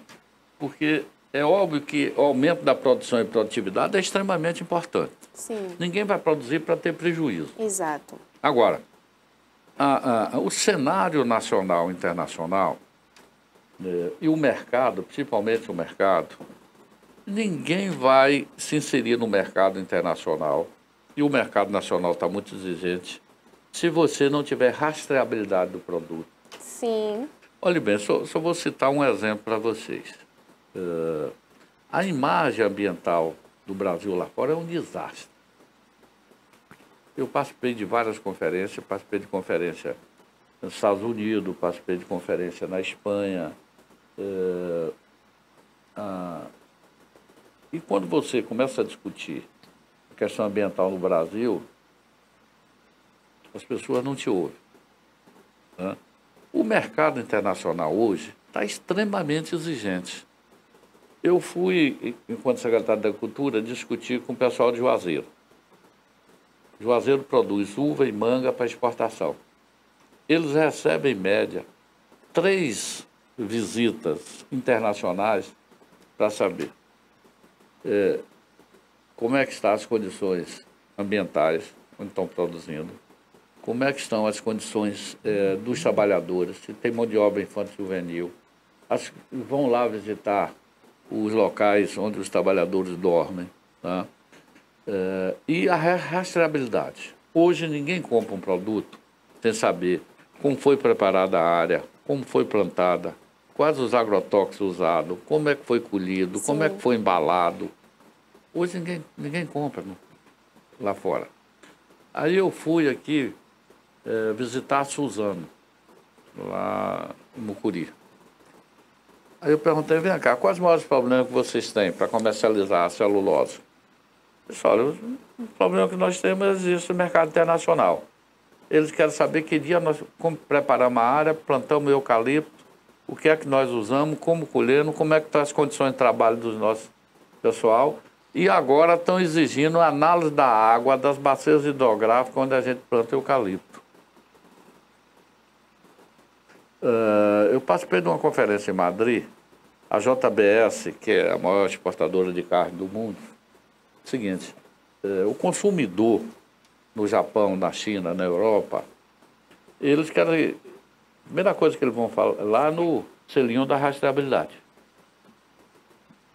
porque é óbvio que o aumento da produção e produtividade é extremamente importante. Sim. Ninguém vai produzir para ter prejuízo. Exato. Agora, o cenário nacional e internacional e o mercado, principalmente o mercado, ninguém vai se inserir no mercado internacional e o mercado nacional está muito exigente se você não tiver rastreabilidade do produto. Sim. Olha bem, só vou citar um exemplo para vocês. A imagem ambiental do Brasil lá fora é um desastre. Eu participei de várias conferências, participei de conferência nos Estados Unidos, participei de conferência na Espanha. E quando você começa a discutir a questão ambiental no Brasil, as pessoas não te ouvem, né? O mercado internacional hoje está extremamente exigente. Eu fui, enquanto secretário da Agricultura, discutir com o pessoal de Juazeiro. Juazeiro produz uva e manga para exportação. Eles recebem, em média, 3 visitas internacionais para saber como é que estão as condições ambientais onde estão produzindo, como é que estão as condições dos trabalhadores, se tem mão de obra infanto-juvenil. Vão lá visitar os locais onde os trabalhadores dormem, tá? E a rastreabilidade. Hoje ninguém compra um produto sem saber como foi preparada a área, como foi plantada, quais os agrotóxicos usados, como é que foi colhido, Sim. Como é que foi embalado. Hoje ninguém compra lá fora. Aí eu fui aqui visitar a Suzano, lá em Mucuri. Aí eu perguntei, vem cá, quais os maiores problemas que vocês têm para comercializar a celulose? Eles falaram, o problema que nós temos existe no mercado internacional. Eles querem saber que dia nós preparamos a área, plantamos eucalipto, o que é que nós usamos, como colhendo, como é que estão as condições de trabalho do nosso pessoal. E agora estão exigindo análise da água das bacias hidrográficas onde a gente planta eucalipto. Eu participei de uma conferência em Madrid, a JBS, que é a maior exportadora de carne do mundo. Seguinte, o consumidor no Japão, na China, na Europa, eles querem... A primeira coisa que eles vão falar lá no selinho da rastreabilidade.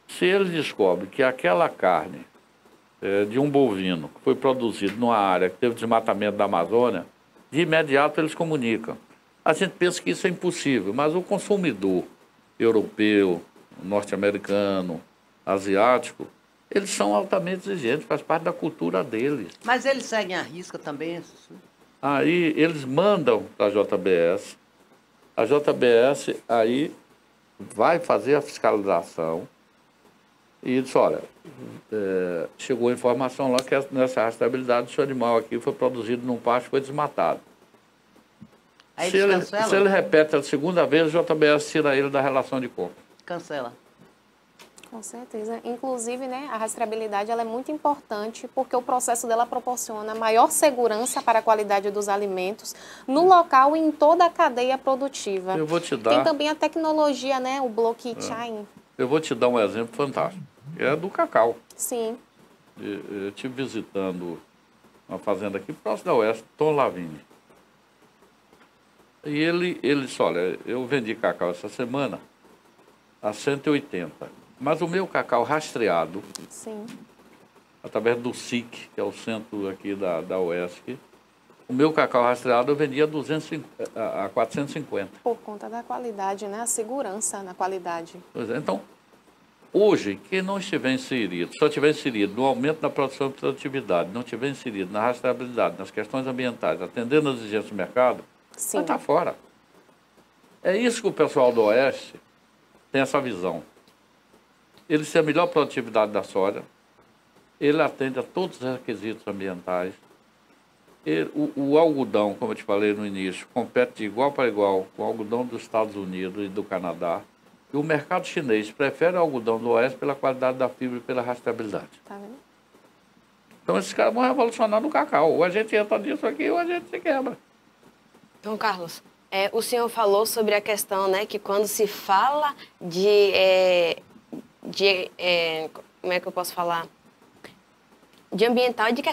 Se eles descobrem que aquela carne de um bovino que foi produzido numa área que teve desmatamento da Amazônia, de imediato eles comunicam. A gente pensa que isso é impossível, mas o consumidor europeu, norte-americano, asiático, eles são altamente exigentes, faz parte da cultura deles. Mas eles seguem a risca também? Aí eles mandam para a JBS aí vai fazer a fiscalização e diz, olha, chegou a informação lá que nessa rastreabilidade o seu animal aqui foi produzido num pasto e foi desmatado. Aí se ele repete a segunda vez, a JBS tira ele da relação de compra. Cancela. Com certeza. Inclusive, né, a rastreabilidade ela é muito importante porque o processo dela proporciona maior segurança para a qualidade dos alimentos no local e em toda a cadeia produtiva. Eu vou te dar... Tem também a tecnologia, né, o blockchain. Eu vou te dar um exemplo fantástico. É do cacau. Sim. Eu estive visitando uma fazenda aqui próximo da Oeste, Tom Lavigne. E ele disse, olha, eu vendi cacau essa semana a 180. Mas o meu cacau rastreado, Sim. através do SIC, que é o centro aqui da UESC, o meu cacau rastreado eu vendia a 450. Por conta da qualidade, né? A segurança na qualidade. Pois é, então, hoje, quem não estiver inserido, só estiver inserido no aumento da produção e produtividade, não estiver inserido na rastreabilidade, nas questões ambientais, atendendo às exigências do mercado, Sim. vai estar fora. É isso que o pessoal do Oeste tem essa visão. Ele tem a melhor produtividade da soja, ele atende a todos os requisitos ambientais. O algodão, como eu te falei no início, compete de igual para igual com o algodão dos Estados Unidos e do Canadá. E o mercado chinês prefere o algodão do Oeste pela qualidade da fibra e pela rastreabilidade. Tá vendo? Então esses caras vão revolucionar no cacau. Ou a gente entra nisso aqui ou a gente se quebra. Então, Carlos, o senhor falou sobre a questão, né, que quando se fala como é que eu posso falar? De ambiental e de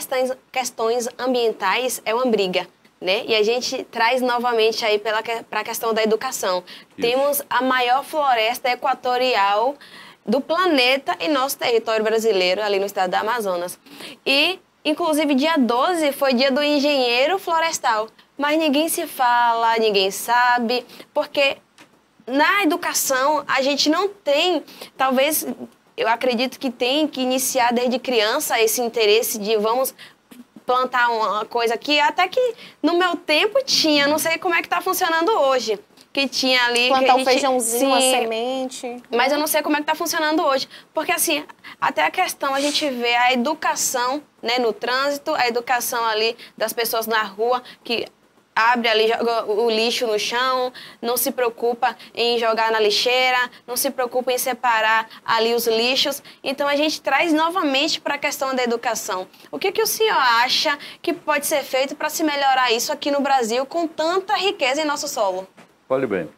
questões ambientais é uma briga, né? E a gente traz novamente aí para a questão da educação. Isso. Temos a maior floresta equatorial do planeta em nosso território brasileiro, ali no estado do Amazonas. E, inclusive, dia 12 foi dia do engenheiro florestal. Mas ninguém se fala, ninguém sabe, porque na educação a gente não tem, talvez, eu acredito que tem que iniciar desde criança esse interesse de vamos plantar uma coisa aqui, até que no meu tempo tinha, não sei como é que está funcionando hoje, que tinha ali... Plantar um feijãozinho, uma semente. Mas eu não sei como é que está funcionando hoje, porque assim, até a questão, a gente vê a educação, né, no trânsito, a educação ali das pessoas na rua, que abre ali, joga o lixo no chão, não se preocupa em jogar na lixeira, não se preocupa em separar ali os lixos. Então, a gente traz novamente para a questão da educação. O que o senhor acha que pode ser feito para se melhorar isso aqui no Brasil com tanta riqueza em nosso solo? Olhe bem,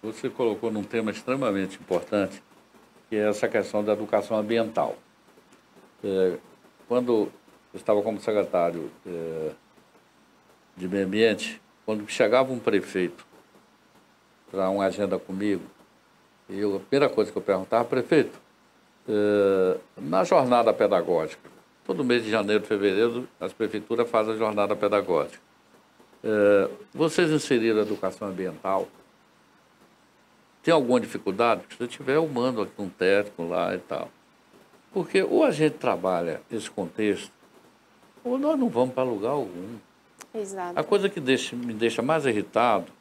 você colocou num tema extremamente importante, que é essa questão da educação ambiental. Quando eu estava como secretário de meio ambiente, quando chegava um prefeito para uma agenda comigo, a primeira coisa que eu perguntava, prefeito, na jornada pedagógica, todo mês de janeiro, fevereiro, as prefeituras fazem a jornada pedagógica. Vocês inseriram a educação ambiental? Tem alguma dificuldade? Se eu tiver, eu mando aqui um técnico lá e tal. Porque ou a gente trabalha esse contexto, ou nós não vamos para lugar algum. Exato. A coisa que me deixa mais irritado,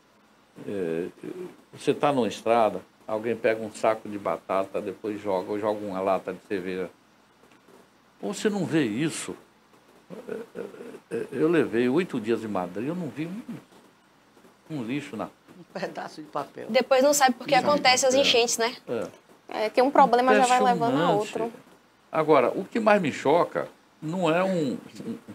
você está numa estrada, alguém pega um saco de batata, depois joga uma lata de cerveja. Ou você não vê isso. Eu levei 8 dias em Madrid, eu não vi um lixo na... Um pedaço de papel. Depois não sabe porque acontecem as enchentes, né? É que um problema já vai levando a outro. Agora, o que mais me choca não é um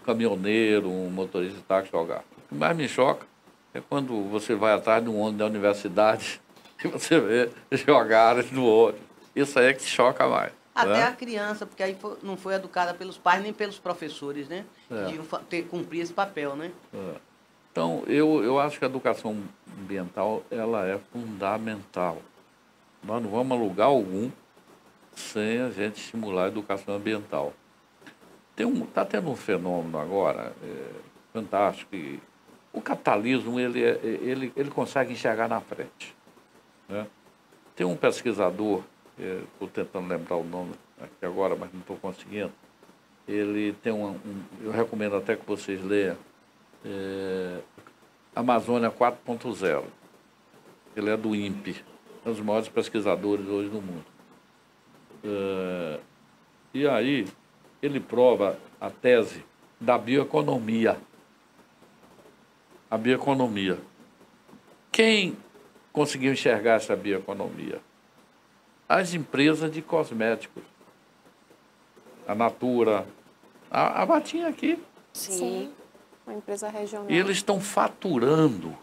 caminhoneiro, um motorista de táxi jogar. O que mais me choca é quando você vai atrás de um ônibus da universidade e você vê jogarem no ônibus. Isso aí é que te choca mais. Até né? a criança, porque aí não foi educada pelos pais nem pelos professores, né? Que deviam cumprir esse papel, né? Então, eu acho que a educação ambiental, ela é fundamental. Nós não vamos a lugar algum sem a gente estimular a educação ambiental. Está tendo um fenômeno agora fantástico. Que o capitalismo, ele consegue enxergar na frente. Né? Tem um pesquisador, estou tentando lembrar o nome aqui agora, mas não estou conseguindo. Ele tem eu recomendo até que vocês leiam, Amazônia 4.0. Ele é do INPE, um dos maiores pesquisadores hoje do mundo. E aí, ele prova a tese da bioeconomia. A bioeconomia. Quem conseguiu enxergar essa bioeconomia? As empresas de cosméticos. A Natura, a Batinha aqui. Sim. Uma empresa regional. E eles estão faturando,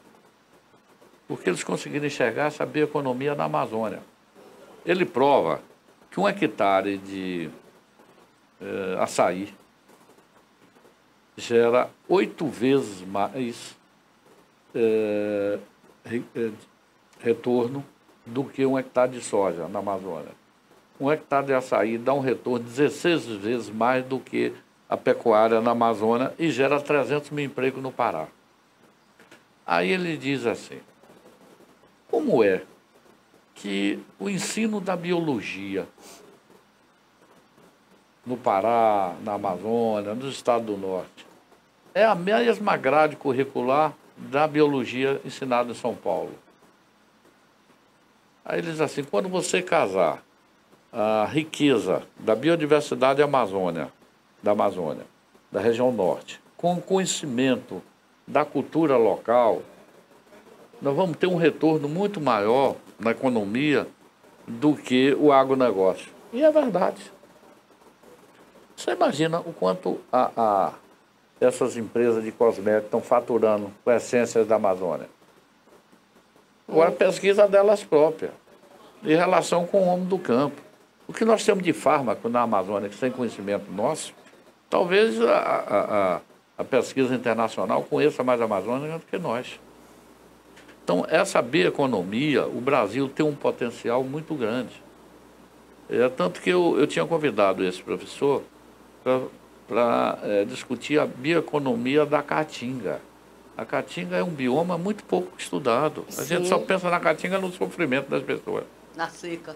porque eles conseguiram enxergar essa bioeconomia na Amazônia. Ele prova que 1 hectare de açaí gera 8 vezes mais retorno do que 1 hectare de soja na Amazônia. 1 hectare de açaí dá um retorno 16 vezes mais do que a pecuária na Amazônia e gera 300 mil empregos no Pará. Aí ele diz assim, como é que o ensino da biologia no Pará, na Amazônia, nos estados do Norte, é a mesma grade curricular da biologia ensinada em São Paulo? Aí ele diz assim, quando você casar a riqueza da biodiversidade da Amazônia, da região norte, com o conhecimento da cultura local, nós vamos ter um retorno muito maior na economia do que o agronegócio. E é verdade. Você imagina o quanto essas empresas de cosméticos estão faturando com essências da Amazônia. Agora, pesquisa delas próprias, em relação com o homem do campo. O que nós temos de fármaco na Amazônia, que sem conhecimento nosso, talvez a pesquisa internacional conheça mais a Amazônia do que nós. Então, essa bioeconomia, o Brasil tem um potencial muito grande. Tanto que eu tinha convidado esse professor para discutir a bioeconomia da Caatinga. A Caatinga é um bioma muito pouco estudado. A gente só pensa na Caatinga no sofrimento das pessoas. Na seca.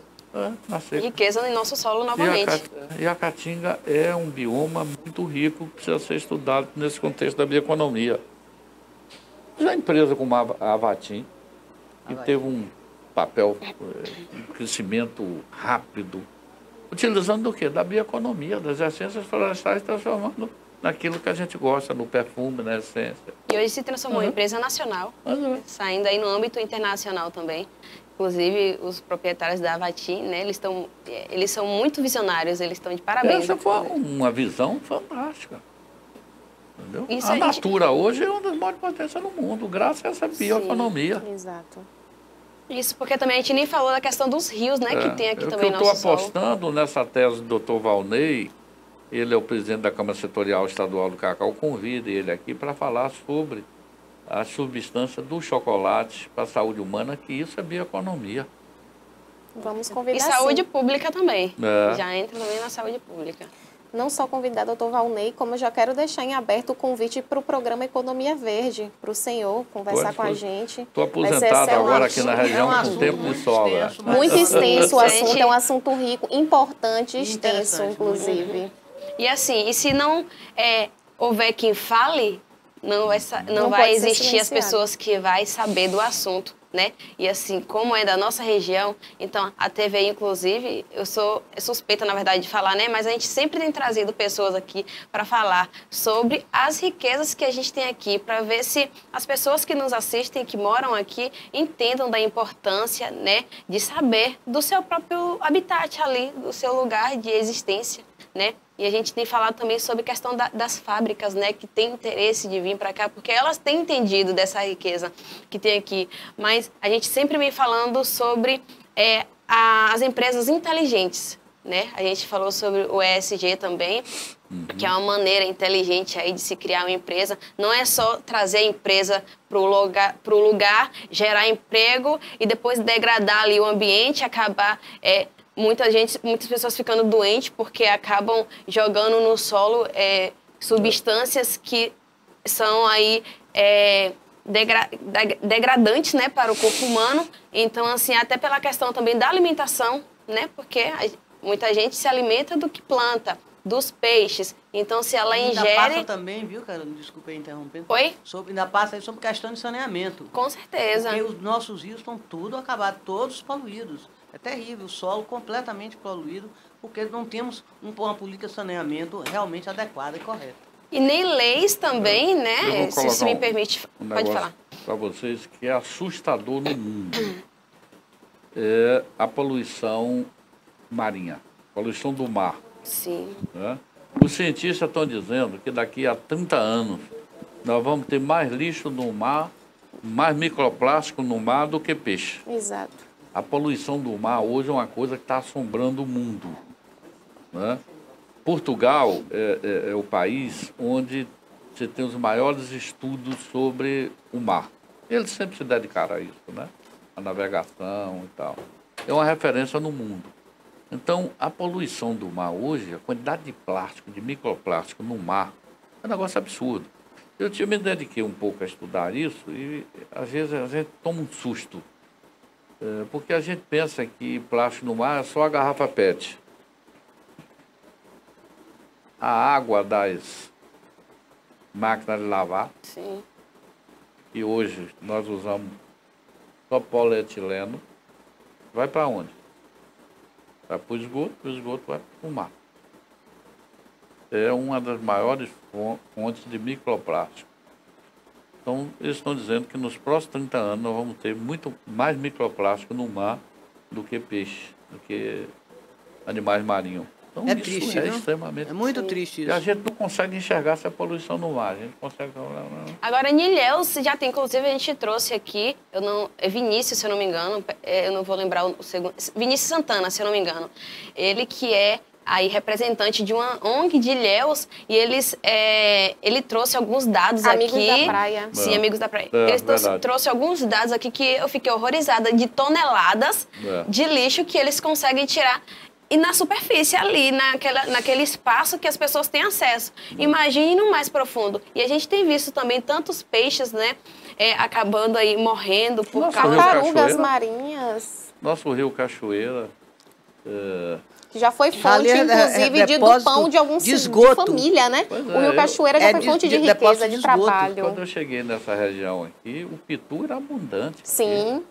na seca. Riqueza no nosso solo novamente. E a caatinga é um bioma muito rico, que precisa ser estudado nesse contexto da bioeconomia. Já a empresa como a Avatim, que teve um papel, um crescimento rápido, utilizando do quê? Da bioeconomia, das essências florestais, transformando naquilo que a gente gosta, no perfume, na essência. E hoje se transformou em empresa nacional, saindo aí no âmbito internacional também. Inclusive, os proprietários da Avatim, né, eles são muito visionários, eles estão de parabéns. Essa foi uma visão fantástica. Entendeu? Isso A Natura hoje é uma das maiores potências no mundo, graças a essa bioeconomia. Exato. Isso porque também a gente nem falou da questão dos rios, né, que tem aqui também no nosso Eu estou solo. apostando nessa tese do Dr. Valnei, ele é o presidente da Câmara Setorial Estadual do Cacau, convida ele aqui para falar sobre a substância do chocolate para a saúde humana, que isso é bioeconomia. Vamos convidar E saúde sim. pública também. É. Já entra também na saúde pública. Não só convidar o Dr. Valnei, como eu já quero deixar em aberto o convite para o programa Economia Verde, para o senhor conversar com a gente. Estou Vai ser aposentado agora excelente. aqui na região com assunto tempo de muito sobra. extenso, mas- Muito extenso o Gente. assunto, é um assunto rico, importante e extenso, Interessante, inclusive. E assim, e se não houver quem fale, não vai Não vai pode ser existir as silenciado. pessoas que vai saber do assunto, né? E assim, como é da nossa região, então a TV, inclusive, eu sou suspeita, na verdade, de falar, né? Mas a gente sempre tem trazido pessoas aqui para falar sobre as riquezas que a gente tem aqui, para ver se as pessoas que nos assistem, que moram aqui, entendam da importância, né? De saber do seu próprio habitat ali, do seu lugar de existência, né? E a gente tem falado também sobre a questão das fábricas, né, que têm interesse de vir para cá, porque elas têm entendido dessa riqueza que tem aqui. Mas a gente sempre vem falando sobre as empresas inteligentes, né? A gente falou sobre o ESG também, que é uma maneira inteligente aí de se criar uma empresa. Não é só trazer a empresa para o lugar, gerar emprego e depois degradar ali o ambiente, acabar... muitas pessoas ficando doentes porque acabam jogando no solo substâncias que são aí degradantes, né, para o corpo humano. Então, assim, até pela questão também da alimentação, né, porque muita gente se alimenta do que planta, dos peixes. Então, se ela Ainda ingere... passa também, viu, cara? Desculpa aí interrompendo. Oi? Ainda passa aí sobre questão de saneamento. Com certeza. Porque os nossos rios estão tudo acabados, todos poluídos. É terrível, o solo completamente poluído, porque não temos uma política de saneamento realmente adequada e correta. E nem leis também, Eu né, vou se colocar me permite, pode falar. para vocês que é assustador no mundo. É a poluição marinha, poluição do mar. Sim. Né? Os cientistas estão dizendo que daqui a 30 anos nós vamos ter mais lixo no mar, mais microplástico no mar do que peixe. Exato. A poluição do mar hoje é uma coisa que está assombrando o mundo. Né? Portugal é o país onde você tem os maiores estudos sobre o mar. Eles sempre se dedicaram a isso, né? A navegação e tal. É uma referência no mundo. Então, a poluição do mar hoje, a quantidade de plástico, de microplástico no mar, é um negócio absurdo. Eu me dediquei um pouco a estudar isso e, às vezes, a gente toma um susto. Porque a gente pensa que plástico no mar é só a garrafa PET. A água das máquinas de lavar, Sim. e hoje nós usamos só polietileno, vai para onde? Vai para o esgoto vai para o mar. É uma das maiores fontes de microplástico. Então, eles estão dizendo que nos próximos 30 anos nós vamos ter muito mais microplástico no mar do que peixe, do que animais marinhos. Então, É isso triste, é viu? extremamente... É muito triste E a isso. gente não consegue enxergar essa poluição no mar. A gente consegue... Agora, em Ilhéus, já tem, inclusive, a gente trouxe aqui, é Vinícius, se eu não me engano, eu não vou lembrar o segundo... Vinícius Santana, se eu não me engano. Ele que é aí representante de uma ONG de Ilhéus, e ele trouxe alguns dados Amigos aqui. da praia. Sim, Amigos da Praia. É, Ele verdade. trouxe alguns dados aqui que eu fiquei horrorizada, de toneladas de lixo que eles conseguem tirar. E na superfície ali, naquele espaço que as pessoas têm acesso. Imagine no mais profundo. E a gente tem visto também tantos peixes, né, acabando aí, morrendo por Nossa, causa... Rio Tartarugas Cachoeira. marinhas. Nosso rio Cachoeira, Que já foi fonte, Ali inclusive, do depósito pão de alguns de esgoto. De família, né? Pois O Rio Cachoeira já foi fonte de depósito riqueza, de de esgoto. trabalho. Quando eu cheguei nessa região aqui, o pitu era abundante. Sim.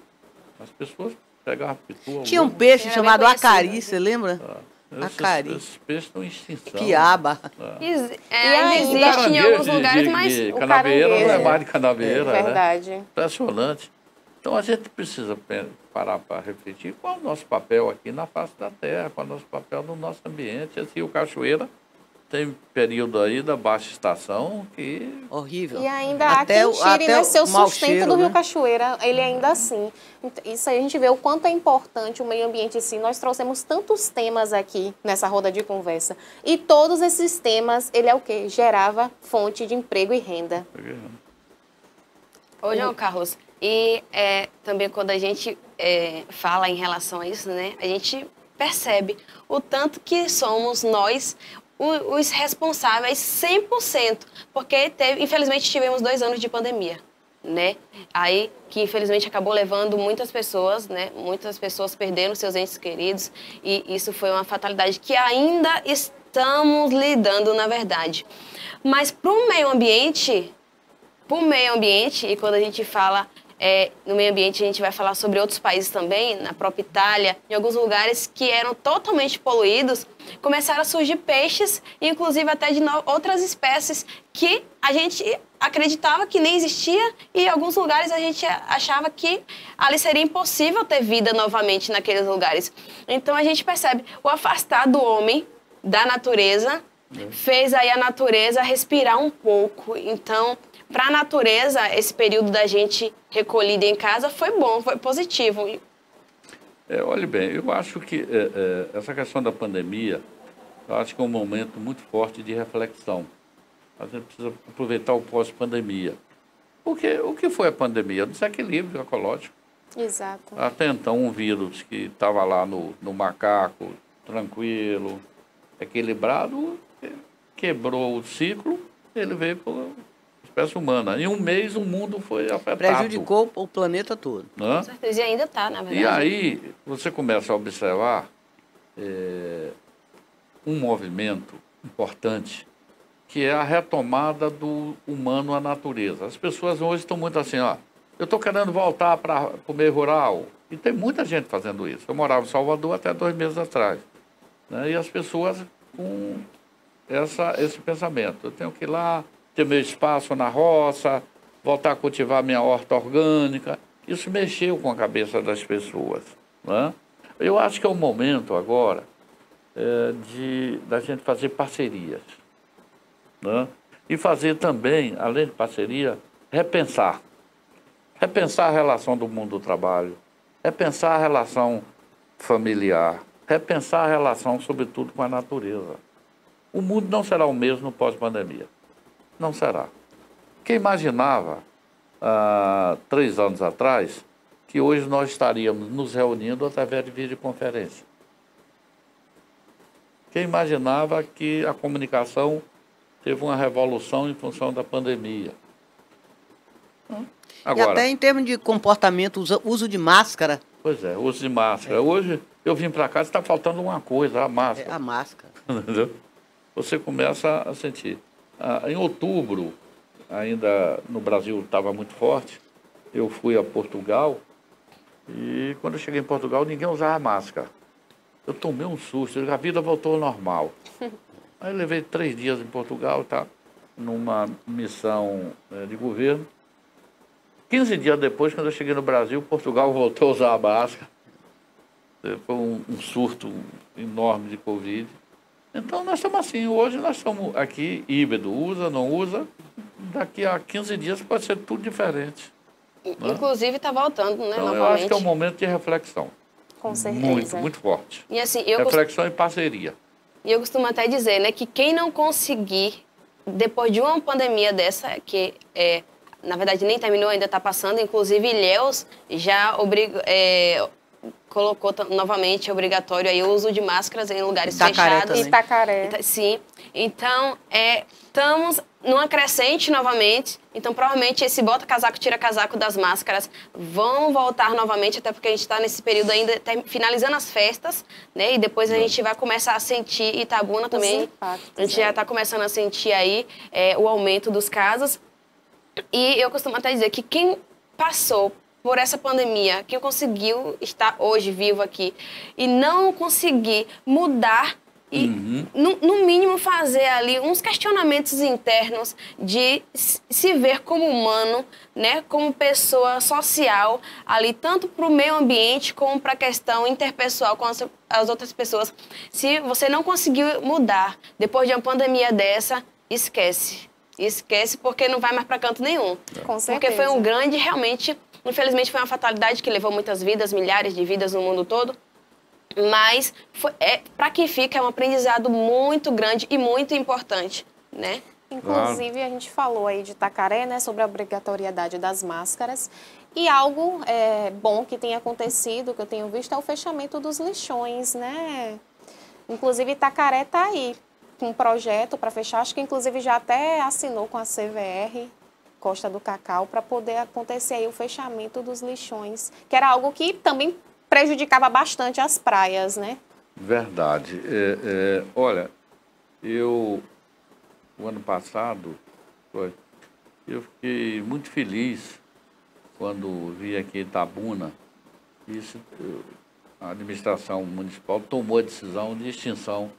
As pessoas pegavam pitu. Tinha um peixe Era chamado bem conhecido. acari, você lembra? Acari. Esses peixes estão em extinção. Piaba. Ainda ainda- existe em alguns lugares, mas o Canavieira não é caranguejo. mais de canavieira, né? Verdade. Impressionante. Então, a gente precisa parar para refletir qual é o nosso papel aqui na face da terra, qual é o nosso papel no nosso ambiente. Assim, o Cachoeira tem período aí da baixa estação que... Horrível. E ainda há quem tire, até né, seu o mau sustento cheiro, do Rio né? Cachoeira, ele ainda assim. Isso aí a gente vê o quanto é importante o meio ambiente em si. Nós trouxemos tantos temas aqui nessa roda de conversa. E todos esses temas, ele é o quê? Gerava fonte de emprego e renda. Ô, João Carlos, e também quando a gente fala em relação a isso, né, a gente percebe o tanto que somos nós os responsáveis 100%, porque infelizmente tivemos 2 anos de pandemia, né? Aí que infelizmente acabou levando muitas pessoas, né? Muitas pessoas perderam seus entes queridos e isso foi uma fatalidade que ainda estamos lidando, na verdade. Mas para o meio ambiente, e quando a gente fala no meio ambiente, a gente vai falar sobre outros países também, na própria Itália, em alguns lugares que eram totalmente poluídos, começaram a surgir peixes, inclusive até de outras espécies que a gente acreditava que nem existia e em alguns lugares a gente achava que ali seria impossível ter vida novamente naqueles lugares. Então a gente percebe o afastar do homem da natureza, fez aí a natureza respirar um pouco. Então, para a natureza, esse período da gente recolhida em casa foi bom, foi positivo. Olhe bem, eu acho que essa questão da pandemia, eu acho que é um momento muito forte de reflexão. A gente precisa aproveitar o pós-pandemia. Porque o que foi a pandemia? Desequilíbrio ecológico. Exato. Até então, um vírus que estava lá no macaco, tranquilo, equilibrado, quebrou o ciclo, ele veio para a espécie humana. Em um mês, o mundo foi afetado. Prejudicou o planeta todo. Né? Com certeza, e ainda está, na verdade. E aí, você começa a observar um movimento importante, que é a retomada do humano à natureza. As pessoas hoje estão muito assim, ó, eu estou querendo voltar para o meio rural. E tem muita gente fazendo isso. Eu morava em Salvador até 2 meses atrás. Né? E as pessoas com esse pensamento. Eu tenho que ir lá, ter meu espaço na roça, voltar a cultivar minha horta orgânica. Isso mexeu com a cabeça das pessoas. Né? Eu acho que é o momento agora da gente fazer parcerias. Né? E fazer também, além de parceria, repensar. Repensar a relação do mundo do trabalho, repensar a relação familiar, repensar a relação, sobretudo, com a natureza. O mundo não será o mesmo pós-pandemia. Não será. Quem imaginava, há 3 anos atrás, que hoje nós estaríamos nos reunindo através de videoconferência? Quem imaginava que a comunicação teve uma revolução em função da pandemia? Agora, e até em termos de comportamento, uso de máscara. Pois é, uso de máscara. Hoje eu vim para cá e está faltando uma coisa, a máscara. A máscara. Entendeu? Você começa a sentir. Em outubro, ainda no Brasil estava muito forte, eu fui a Portugal e quando eu cheguei em Portugal ninguém usava máscara. Eu tomei um susto, a vida voltou ao normal. Aí eu levei 3 dias em Portugal, tá? Numa missão de governo. 15 dias depois, quando eu cheguei no Brasil, Portugal voltou a usar a máscara. Foi um surto enorme de Covid. Então, nós estamos assim. Hoje nós estamos aqui, híbrido. Usa, não usa. Daqui a 15 dias pode ser tudo diferente. Inclusive, está voltando, né, então, novamente. eu acho que é um momento de reflexão. Com certeza. Muito, muito forte. E assim, reflexão e parceria. E eu costumo até dizer, né, que quem não conseguir, depois de uma pandemia dessa, que na verdade nem terminou, ainda está passando, inclusive Ilhéus já colocou novamente obrigatório aí o uso de máscaras em lugares Itacaré fechados. também. Itacaré. Sim. Então, estamos numa crescente novamente. Então, provavelmente, esse bota-casaco, tira-casaco das máscaras vão voltar novamente, até porque a gente está nesse período ainda finalizando as festas, né? E depois a gente vai começar a sentir Itabuna também. Impactos, A gente já está começando a sentir aí o aumento dos casos. E eu costumo até dizer que quem passou por essa pandemia, quem conseguiu estar hoje vivo aqui e não conseguir mudar e, no mínimo, fazer ali uns questionamentos internos de se ver como humano, né, como pessoa social, ali, tanto para o meio ambiente como para a questão interpessoal com as outras pessoas. Se você não conseguiu mudar depois de uma pandemia dessa, esquece. Esquece, porque não vai mais para canto nenhum. Com certeza. Porque foi um grande, realmente, infelizmente foi uma fatalidade que levou muitas vidas, milhares de vidas no mundo todo. Mas, para quem fica, é um aprendizado muito grande e muito importante, né? Inclusive, a gente falou aí de Itacaré, né, sobre a obrigatoriedade das máscaras. E algo bom que tem acontecido, que eu tenho visto, é o fechamento dos lixões, né? Inclusive, Itacaré está aí com um projeto para fechar. Acho que, inclusive, já até assinou com a CVR, Costa do Cacau, para poder acontecer aí o fechamento dos lixões, que era algo que também prejudicava bastante as praias, né? Verdade. Olha, o ano passado, eu fiquei muito feliz quando vi aqui em Itabuna, a administração municipal tomou a decisão de extinção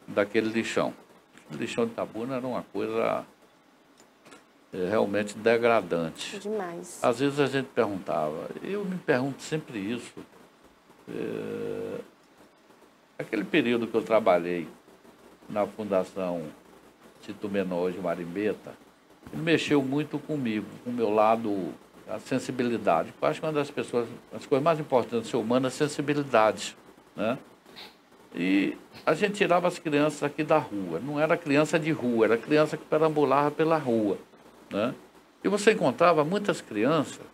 daquele lixão. O lixão de Itabuna era uma coisa realmente degradante. Demais. Às vezes a gente perguntava, eu me pergunto sempre isso, aquele período que eu trabalhei na Fundação Tito Menor de Marimbeta, mexeu muito comigo, com o meu lado, a sensibilidade. Eu acho que uma das as coisas mais importantes do ser humano é a sensibilidade, né? E a gente tirava as crianças aqui da rua, não era criança de rua, era criança que perambulava pela rua, né? E você encontrava muitas crianças,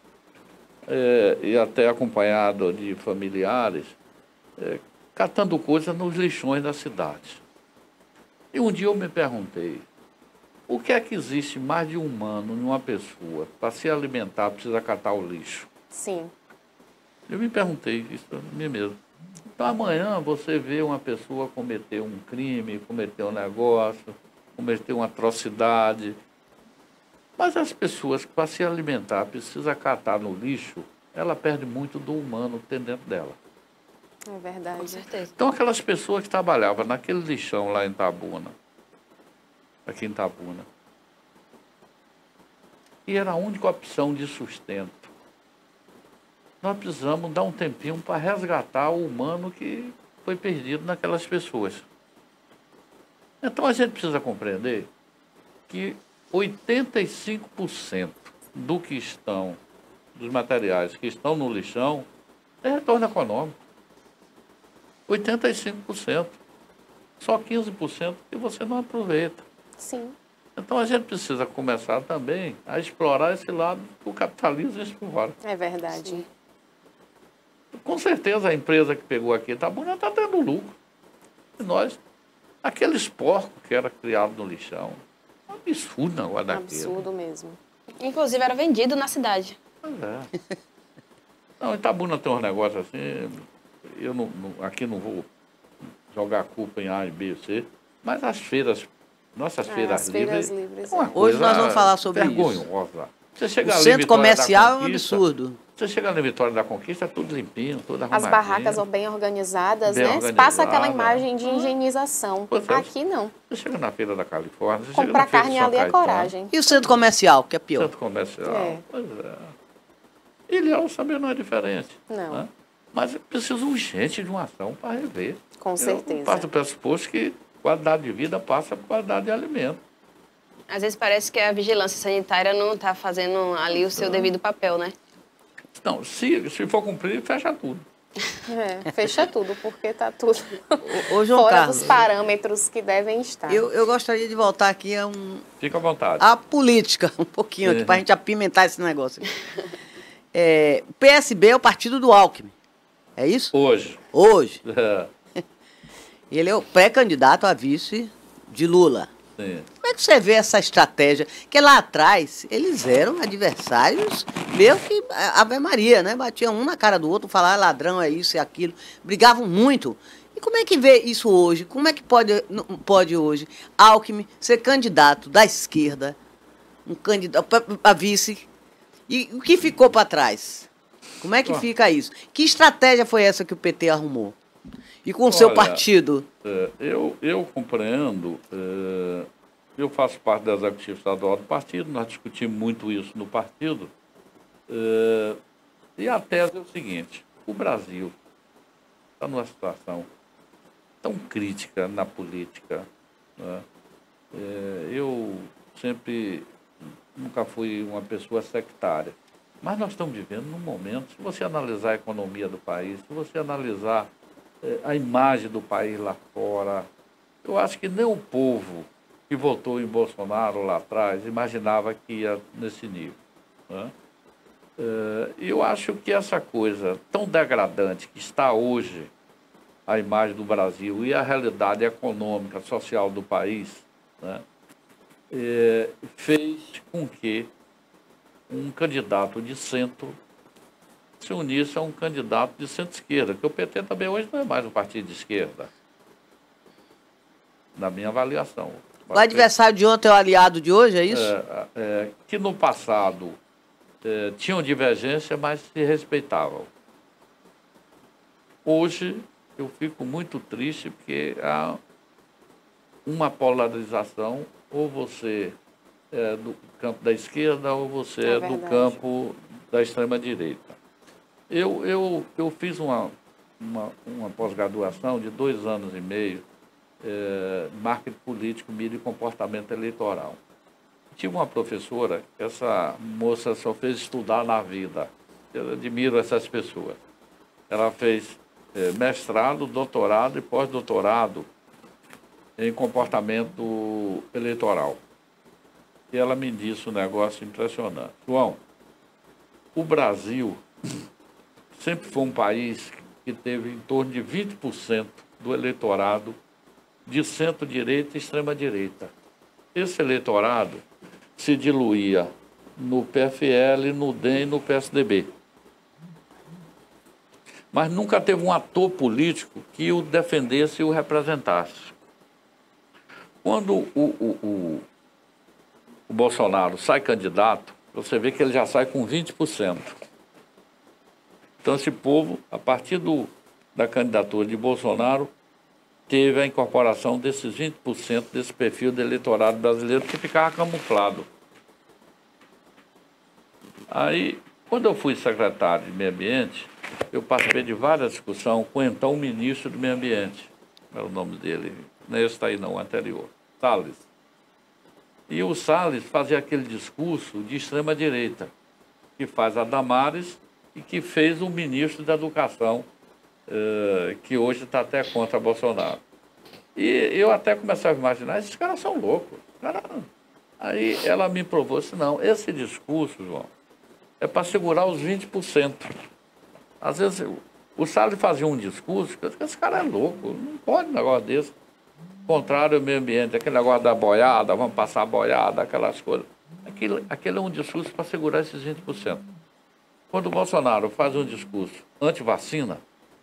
e até acompanhado de familiares, catando coisas nos lixões da cidade. E um dia eu me perguntei, o que é que existe mais de humano em uma pessoa? Para se alimentar, precisa catar o lixo. Sim. Eu me perguntei isso a mim mesmo. Então amanhã você vê uma pessoa cometer um crime, cometer um negócio, cometer uma atrocidade. Mas as pessoas que para se alimentar precisa catar no lixo, ela perde muito do humano que tem dentro dela. É verdade. Com certeza. Então aquelas pessoas que trabalhavam naquele lixão lá em Itabuna, aqui em Itabuna, e era a única opção de sustento. Nós precisamos dar um tempinho para resgatar o humano que foi perdido naquelas pessoas. Então a gente precisa compreender que 85% dos materiais que estão no lixão é retorno econômico. 85%. Só 15% que você não aproveita. Sim. Então a gente precisa começar também a explorar esse lado que o capitalismo explora. É verdade. Sim. Com certeza a empresa que pegou aqui Itabuna está tendo lucro. E nós, aqueles porcos que era criado no lixão, um absurdo negócio daquele. Absurdo mesmo. Inclusive, era vendido na cidade. Pois é. Não, Itabuna tem uns negócios assim, eu aqui não vou jogar a culpa em A, B, C, mas as feiras, nossas feiras as feiras livres, livres, é uma é. Hoje nós coisa vamos falar sobre vergonhosa. Você O chega ali em centro Vitória da comercial é um Conquista, absurdo. Você chega na Vitória da Conquista, é tudo limpinho, tudo arrumadinho. As barracas bem organizadas, Bem né? organizada. Passa aquela imagem de higienização. Pois é. Aqui não. Você chega na Feira da Califórnia, você chega Comprar na Feira de carne São ali é Caetano, coragem. E o centro comercial, que é pior? Centro comercial. É. Pois é. Ilhéus também não é diferente. Não. Né? Mas precisa urgente de uma ação para rever. Com certeza. Eu parto do pressuposto que qualidade de vida passa por qualidade de alimento. Às vezes parece que a vigilância sanitária não está fazendo ali o seu devido papel, né? Não, se for cumprir, fecha tudo. Fecha tudo, porque está tudo Ô, João fora Carlos, dos parâmetros que devem estar. eu gostaria de voltar aqui Fica à vontade. à política, um pouquinho aqui, para a gente apimentar esse negócio. O PSB é o partido do Alckmin. É isso? Hoje. Hoje. É, Ele é o pré-candidato a vice de Lula. sim. Como é que você vê essa estratégia? Que lá atrás eles eram adversários, meio que Ave Maria, né? Batiam um na cara do outro, falavam ladrão, é isso e aquilo. Brigavam muito. E como é que vê isso hoje? Como é que pode hoje Alckmin ser candidato da esquerda, um candidato a vice? E o que ficou para trás? Como é que fica isso? Que estratégia foi essa que o PT arrumou? E com o seu partido? Eu compreendo, eu faço parte da executiva estadual do partido, nós discutimos muito isso no partido, e a tese é o seguinte: o Brasil está numa situação tão crítica na política, né? Eu nunca fui uma pessoa sectária, mas nós estamos vivendo num momento, se você analisar a economia do país, se você analisar a imagem do país lá fora, eu acho que nem o povo que votou em Bolsonaro lá atrás imaginava que ia nesse nível, né? Eu acho que essa coisa tão degradante que está hoje a imagem do Brasil e a realidade econômica, social do país, né, fez com que um candidato de centro se unisse a um candidato de centro-esquerda, porque o PT também hoje não é mais um partido de esquerda, na minha avaliação. O adversário de ontem é o aliado de hoje, é isso? Que no passado tinham divergência, mas se respeitavam. Hoje eu fico muito triste porque há uma polarização, ou você é do campo da esquerda ou você é do campo da extrema-direita. Eu fiz uma pós-graduação de 2 anos e meio, marketing político, mídia e comportamento eleitoral. Tive uma professora, essa moça só fez estudar na vida. Eu admiro essas pessoas. Ela fez mestrado, doutorado e pós-doutorado em comportamento eleitoral. E ela me disse um negócio impressionante. João, o Brasil sempre foi um país que teve em torno de 20% do eleitorado de centro-direita e extrema-direita. Esse eleitorado se diluía no PFL, no DEM e no PSDB. Mas nunca teve um ator político que o defendesse e o representasse. Quando o Bolsonaro sai candidato, você vê que ele já sai com 20%. Então, esse povo, a partir da candidatura de Bolsonaro, teve a incorporação desses 20% desse perfil do eleitorado brasileiro que ficava camuflado. Aí, quando eu fui secretário de Meio Ambiente, eu participei de várias discussões com então o ministro do Meio Ambiente. Não era o nome dele, não é esse aí não, o anterior, Salles. E o Salles fazia aquele discurso de extrema-direita, que faz a Damares e que fez o ministro da Educação, que hoje está até contra Bolsonaro. E eu até comecei a imaginar, esses caras são loucos. Aí ela me provou, assim, não, esse discurso, João, é para segurar os 20%. Às vezes, o Salles fazia um discurso, que esse cara é louco, não pode um negócio desse. Contrário ao meio ambiente, aquele negócio da boiada, vamos passar a boiada, aquelas coisas. Aquele é um discurso para segurar esses 20%. Quando o Bolsonaro faz um discurso anti-vacina,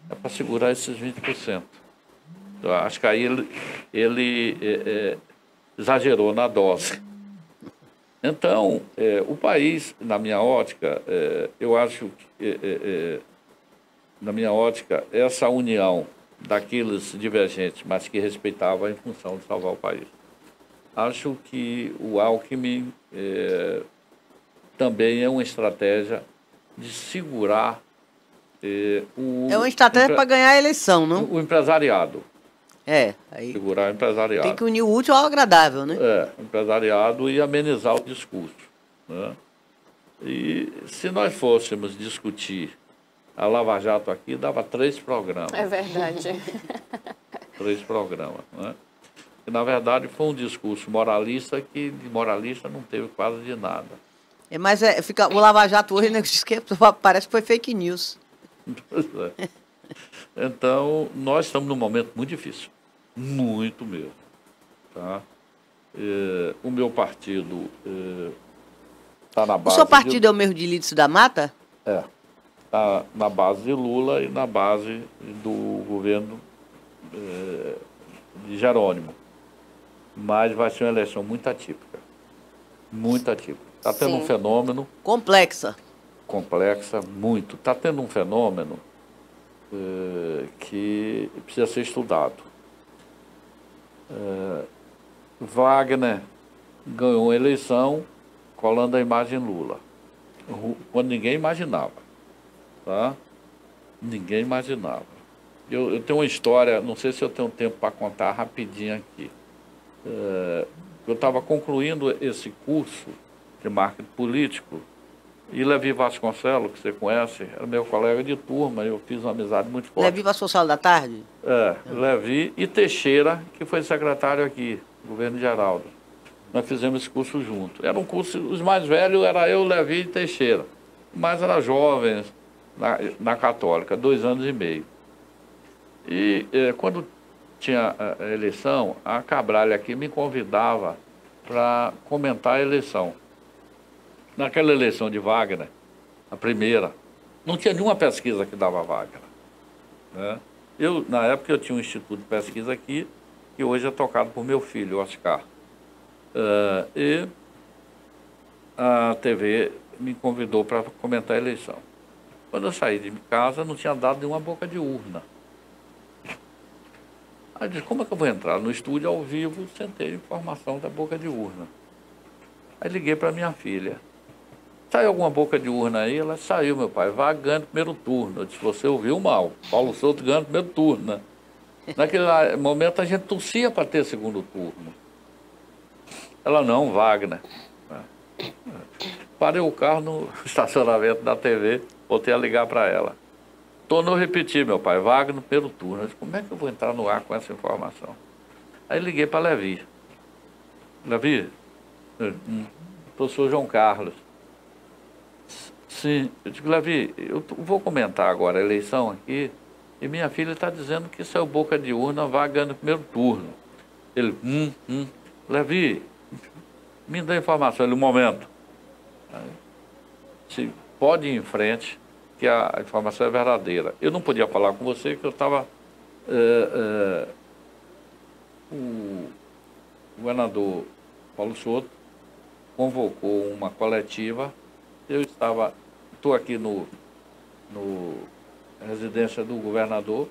é para segurar esses 20%. Eu acho que aí ele exagerou na dose. Então, o país, na minha ótica, eu acho que, na minha ótica, essa união daqueles divergentes, mas que respeitavam em função de salvar o país. Acho que o Alckmin também é uma estratégia de segurar É uma estratégia para ganhar a eleição, não? o empresariado. Aí Segurar o empresariado. tem que unir o útil ao agradável, né? O empresariado e amenizar o discurso, né? E se nós fôssemos discutir a Lava Jato aqui, dava 3 programas. É verdade. 3 programas, né? E, na verdade, foi um discurso moralista que de moralista não teve quase de nada. Mas o Lava Jato hoje, né, parece que foi fake news. Pois Então, nós estamos num momento muito difícil. Muito mesmo. Tá? O meu partido está na O base... seu partido é o mesmo de Lídice da Mata? Está na base de Lula e na base do governo de Jerônimo. Mas vai ser uma eleição muito atípica. Muito atípica. Está tendo um fenômeno... Complexa. Complexa, muito. Está tendo um fenômeno que precisa ser estudado. Wagner ganhou a eleição colando a imagem Lula, quando ninguém imaginava. Tá? Ninguém imaginava. Eu tenho uma história, não sei se eu tenho tempo para contar rapidinho aqui. Eu estava concluindo esse curso de marketing político e Levi Vasconcelos, que você conhece, era meu colega de turma, eu fiz uma amizade muito forte. Levi Vasconcelos da tarde? Levi e Teixeira, que foi secretário aqui, do governo de Geraldo. Nós fizemos esse curso junto. Era um curso, os mais velhos era eu, Levi e Teixeira. Mas era jovens na Católica, 2 anos e meio. E quando tinha a eleição, a Cabralha aqui me convidava para comentar a eleição. Naquela eleição de Wagner, a primeira, não tinha nenhuma pesquisa que dava Wagner. Né? Na época, eu tinha um instituto de pesquisa aqui, que hoje é tocado por meu filho, Oscar. E a TV me convidou para comentar a eleição. Quando eu saí de casa, não tinha dado nenhuma boca de urna. Aí eu disse, como é que eu vou entrar no estúdio ao vivo sem ter informação da boca de urna? Aí liguei para minha filha. Saiu alguma boca de urna aí? Ela saiu, meu pai. Vai ganhando primeiro turno. Eu disse, você ouviu mal. Paulo Souto ganhando primeiro turno, né? Naquele momento a gente torcia para ter segundo turno. Ela não, Wagner. Parei o carro no estacionamento da TV, voltei a ligar para ela. Tornou a repetir, meu pai, Wagner no primeiro turno. Eu disse, como é que eu vou entrar no ar com essa informação? Aí liguei para Levi. Levi, professor João Carlos. Sim, eu digo, Levi, eu vou comentar agora a eleição aqui e minha filha está dizendo que saiu boca de urna, Wagner no primeiro turno. Ele, Levi, me dá informação. Ele, um momento. Se pode ir em frente, que a informação é verdadeira. Eu não podia falar com você, que eu estava... o governador Paulo Souto convocou uma coletiva. Eu estou aqui no residência do governador,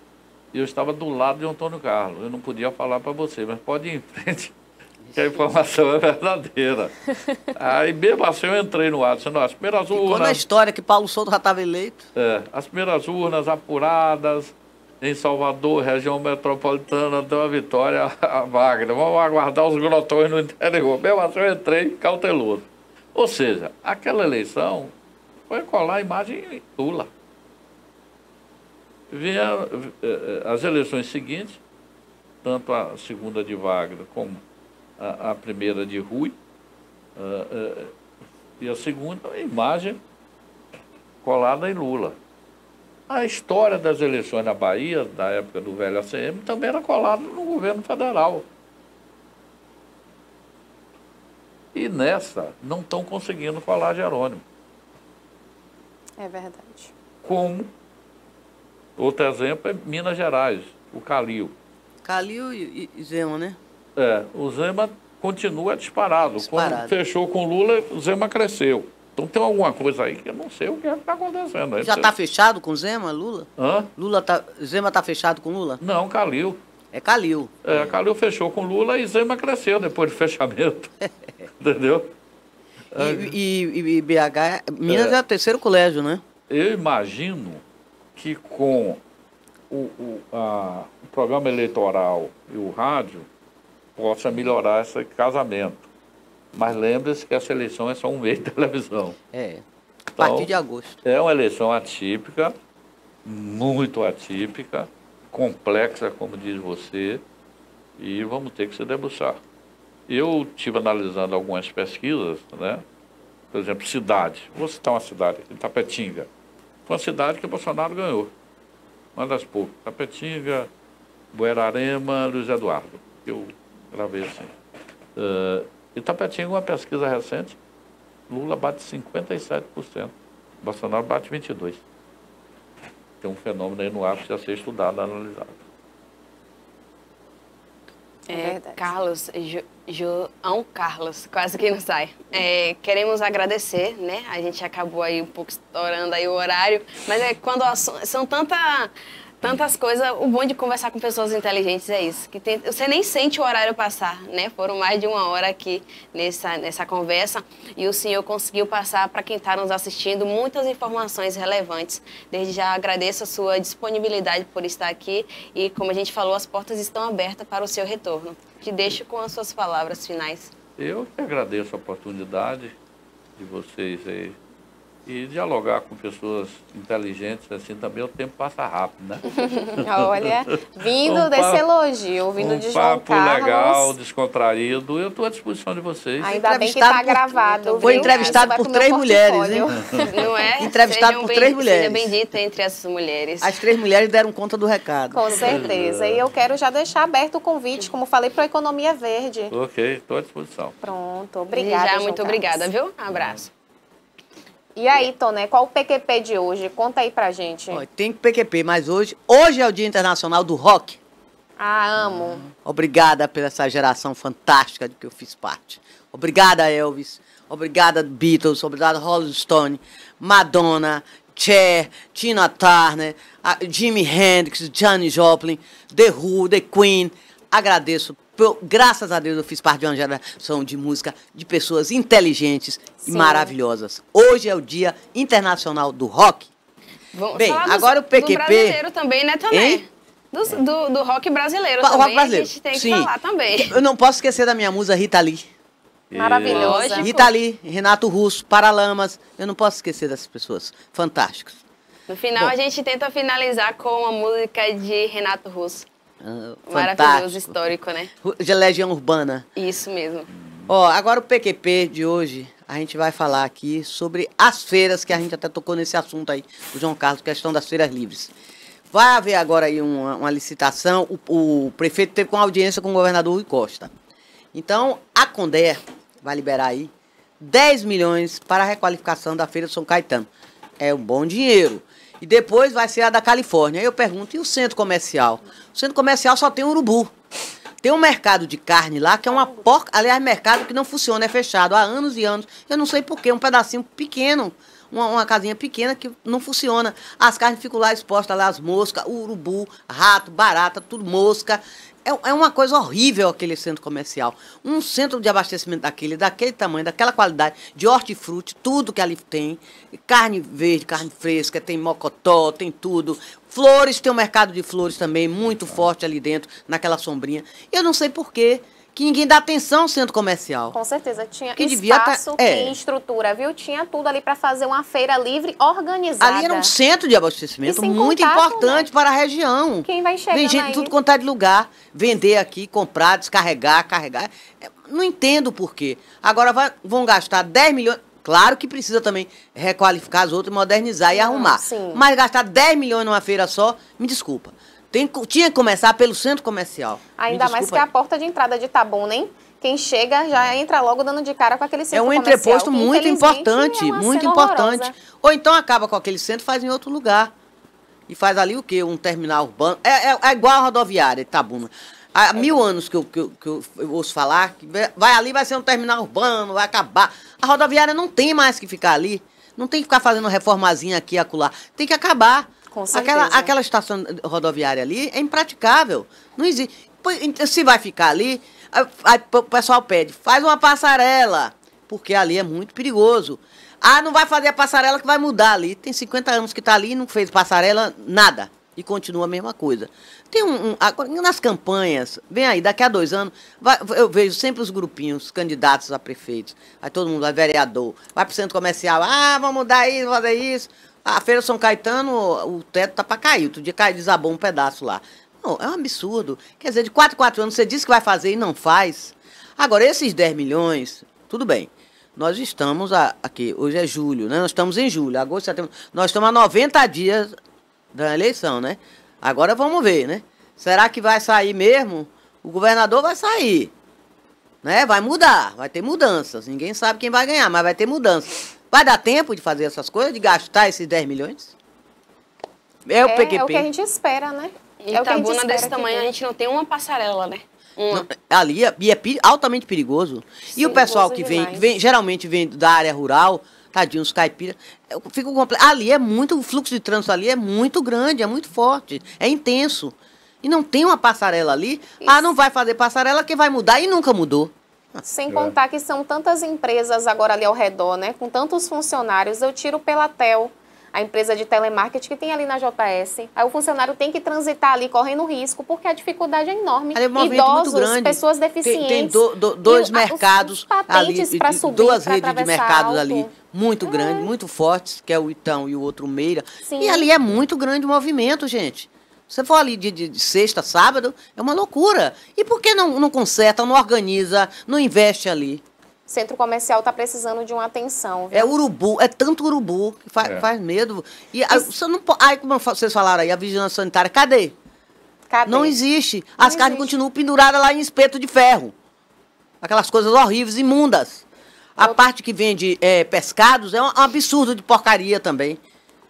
e eu estava do lado de Antônio Carlos. Eu não podia falar para você, mas pode ir em frente, que a informação é verdadeira. Aí, mesmo assim, eu entrei no ar, dizendo, as primeiras urnas... Quando a história que Paulo Souto já estava eleito. As primeiras urnas apuradas em Salvador, região metropolitana, deu a vitória a Wagner. Vamos aguardar os grotões no interior. Mesmo assim, eu entrei cauteloso. Ou seja, aquela eleição foi colar a imagem Lula. Vieram as eleições seguintes, tanto a segunda de Wagner como a primeira de Rui, e a segunda, a imagem colada em Lula. A história das eleições na Bahia, da época do velho ACM, também era colada no governo federal. E nessa, não estão conseguindo colar Jerônimo. É verdade. Como, outro exemplo é Minas Gerais, o Calil. Calil e Zema, né? O Zema continua disparado. Disparado. Quando fechou com Lula, o Zema cresceu. Então tem alguma coisa aí que eu não sei o que está acontecendo. Já está fechado com Zema, Lula? Hã? Zema está fechado com Lula? Não, Calil. É Calil. Calil fechou com Lula e Zema cresceu depois do fechamento. Entendeu? E BH, Minas é o terceiro colégio, né? Eu imagino que com o programa eleitoral e o rádio possa melhorar esse casamento. Mas lembre-se que essa eleição é só um mês de televisão. A partir de agosto. É uma eleição atípica, muito atípica, complexa, como diz você, e vamos ter que se debruçar. Eu estive analisando algumas pesquisas, né? Por exemplo, cidade. Vou citar uma cidade aqui, Tapetinga. Foi uma cidade que o Bolsonaro ganhou. uma das poucas. Tapetinga, Buerarema, Luiz Eduardo. Eu gravei assim. E Tapetinga, uma pesquisa recente, Lula bate 57%, Bolsonaro bate 22%. Tem um fenômeno aí no ar que precisa ser estudado, analisado. Carlos, João Carlos, quase que não sai. Queremos agradecer, né? A gente acabou aí um pouco estourando aí o horário, mas quando são tantas coisas, o bom de conversar com pessoas inteligentes é isso, que você nem sente o horário passar, né? Foram mais de 1 hora aqui nessa conversa e o senhor conseguiu passar para quem está nos assistindo muitas informações relevantes. Desde já agradeço a sua disponibilidade por estar aqui e, como a gente falou, as portas estão abertas para o seu retorno. Te deixo com as suas palavras finais. Eu que agradeço a oportunidade de vocês aí. E dialogar com pessoas inteligentes, assim, também o tempo passa rápido, né? Olha, vindo desse elogio, vindo de João Carlos. Um papo legal, descontraído, eu estou à disposição de vocês. Ainda bem que está gravado. Foi entrevistado por 3 mulheres, hein? Não é? Entrevistado por 3 mulheres. Seja bendita entre essas mulheres. As 3 mulheres deram conta do recado. Com certeza. E eu quero já deixar aberto o convite, como falei, para a Economia Verde. Ok, estou à disposição. Pronto, obrigada, Já, João muito Carlos. obrigada, viu? Um abraço. E aí, Toné, qual o PQP de hoje? Conta aí pra gente. Olha, tem PQP, mas hoje é o Dia Internacional do Rock. Ah, amo. Obrigada pela essa geração fantástica de que eu fiz parte. Obrigada, Elvis. Obrigada, Beatles. Obrigada, Rolling Stone, Madonna, Cher, Tina Turner, Jimi Hendrix, Janis Joplin, The Who, The Queen. Agradeço. Graças a Deus eu fiz parte de uma geração de música de pessoas inteligentes e maravilhosas. Hoje é o Dia Internacional do Rock. Vamos Bem, falar agora o PQP... do brasileiro também, né, também? Do rock brasileiro também, rock brasileiro. A gente tem que Sim. falar também. Eu não posso esquecer da minha musa Rita Lee. Maravilhosa. Lógico. Rita Lee, Renato Russo, Paralamas. Eu não posso esquecer dessas pessoas fantásticas. No final, Bom. a gente tenta finalizar com a música de Renato Russo. Maravilhoso, Fantástico. histórico, né? De Legião Urbana. Isso mesmo. Ó, agora o PQP de hoje, a gente vai falar aqui sobre as feiras, que a gente até tocou nesse assunto aí, o João Carlos, questão das feiras livres. Vai haver agora aí uma licitação, o prefeito teve uma audiência com o governador Rui Costa. Então, a Conder vai liberar aí 10 milhões para a requalificação da Feira de São Caetano. É um bom dinheiro. E depois vai ser a da Califórnia. Aí eu pergunto, e o centro comercial? O centro comercial só tem urubu. Tem um mercado de carne lá, que é uma porca... Aliás, mercado que não funciona, é fechado há anos e anos. Eu não sei porquê, um pedacinho pequeno, uma casinha pequena que não funciona. As carnes ficam lá expostas, lá as moscas, urubu, rato, barata, tudo mosca. É uma coisa horrível aquele centro comercial. Um centro de abastecimento daquele tamanho, daquela qualidade, de hortifruti, tudo que ali tem. Carne verde, carne fresca, tem mocotó, tem tudo. Flores, tem um mercado de flores também, muito forte ali dentro, naquela sombrinha. Eu não sei por quê que ninguém dá atenção ao centro comercial. Com certeza, tinha Que devia espaço, tá- tinha estrutura, viu? Tinha tudo ali para fazer uma feira livre organizada. Ali era um centro de abastecimento E sem muito contar, importante né? para a região. Quem vai chegando Vem gente aí... de tudo quanto é de lugar, vender aqui, comprar, descarregar, carregar. Não entendo por quê. Agora vão gastar 10 milhões. Claro que precisa também requalificar as outras, modernizar e arrumar. sim. Mas gastar 10 milhões numa feira só, me desculpa. Tinha que começar pelo centro comercial. Ainda mais que a porta de entrada de Itabuna, hein? Quem chega já entra logo dando de cara com aquele centro É um comercial, entreposto que, muito infelizmente, importante, é uma muito cena importante. horrorosa. Ou então acaba com aquele centro e faz em outro lugar. E faz ali o quê? Um terminal urbano. É igual a rodoviária, Itabuna. Há 1000 anos que eu ouço falar que vai ali, vai ser um terminal urbano, vai acabar. A rodoviária não tem mais que ficar ali. Não tem que ficar fazendo reformazinha aqui e acolá. Tem que acabar. Com certeza. Aquela estação rodoviária ali é impraticável. Não existe. Se vai ficar ali, aí o pessoal pede, faz uma passarela, porque ali é muito perigoso. Ah, não vai fazer a passarela que vai mudar ali. Tem 50 anos que está ali e não fez passarela, nada. E continua a mesma coisa. Tem agora, nas campanhas, vem aí, daqui a 2 anos, eu vejo sempre os grupinhos, candidatos a prefeitos. Aí todo mundo vai vereador, vai para o centro comercial, vamos mudar isso, fazer isso. A Feira São Caetano, o teto tá para cair. Outro dia desabou um pedaço lá. Não, é um absurdo. Quer dizer, de 4 em 4 anos você diz que vai fazer e não faz. Agora, esses 10 milhões, tudo bem. Nós estamos aqui, hoje é julho, né? Nós estamos em julho, agosto, setembro. Nós estamos a 90 dias da eleição, né? Agora vamos ver, né? Será que vai sair mesmo? O governador vai sair, né? Vai mudar, vai ter mudanças. Ninguém sabe quem vai ganhar, mas vai ter mudanças. Vai dar tempo de fazer essas coisas, de gastar esses 10 milhões? É o PQP. É o que a gente espera, né? Em É o que a gente Itabuna espera desse que tamanho, a tenha. gente não tem uma passarela, né? Uma. Não, ali é altamente perigoso. E o Sim, pessoal perigoso que demais. geralmente vem da área rural, tadinho, os caipiras, ali é muito, o fluxo de trânsito ali é muito grande, é muito forte, é intenso. E não tem uma passarela ali. Ah, não vai fazer passarela, que vai mudar e nunca mudou. Sem contar que são tantas empresas agora ali ao redor, né? Com tantos funcionários. Eu tiro pela Tel, a empresa de telemarketing que tem ali na JS. Aí o funcionário tem que transitar ali, correndo risco, porque a dificuldade é enorme. Ali é um movimento muito Idosos, grande. pessoas Tem deficientes. dois E mercados os patentes ali, para subir, duas pra redes de atravessar mercados alto. ali muito grandes, muito fortes, que é o Itão e o outro Meira. Sim. E ali é muito grande o movimento, gente. Você for ali de sexta, sábado, é uma loucura. E por que não conserta, não organiza, não investe ali? Centro comercial está precisando de uma atenção. Viu? É urubu, é tanto urubu que faz medo. E aí, você não, aí, como vocês falaram aí, a vigilância sanitária, cadê? Cadê? Não existe. Não As carnes existe. continuam penduradas lá em espeto de ferro. Aquelas coisas horríveis, imundas. A parte que vende pescados é um absurdo de porcaria também.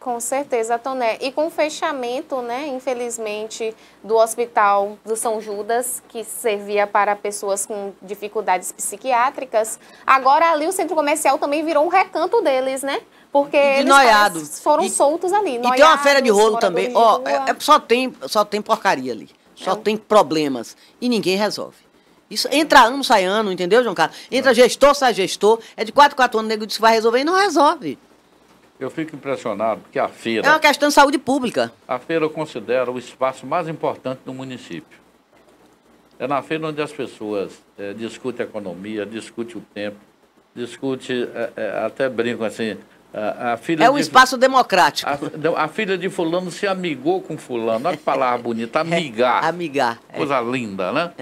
Com certeza, Toné. E com o fechamento, né, infelizmente, do hospital do São Judas, que servia para pessoas com dificuldades psiquiátricas, agora ali o centro comercial também virou um recanto deles, né? Porque eles noiados. foram soltos ali. E tem uma feira de rolo moradores também. de Ó, rua. só tem porcaria ali. Só tem problemas. E ninguém resolve. Isso entra ano, sai ano, entendeu, João Carlos? Entra gestor, sai gestor. É de 4 anos, o nego disse que vai resolver e não resolve. Eu fico impressionado porque a É uma feira, questão de saúde pública. eu considero o espaço mais importante do município. É na feira onde as pessoas discutem economia, discutem o tempo, discutem, até brincam assim, a filha É um de- espaço democrático. a filha de fulano se amigou com fulano. Olha que palavra bonita, amigar. Amigar. Coisa linda, né?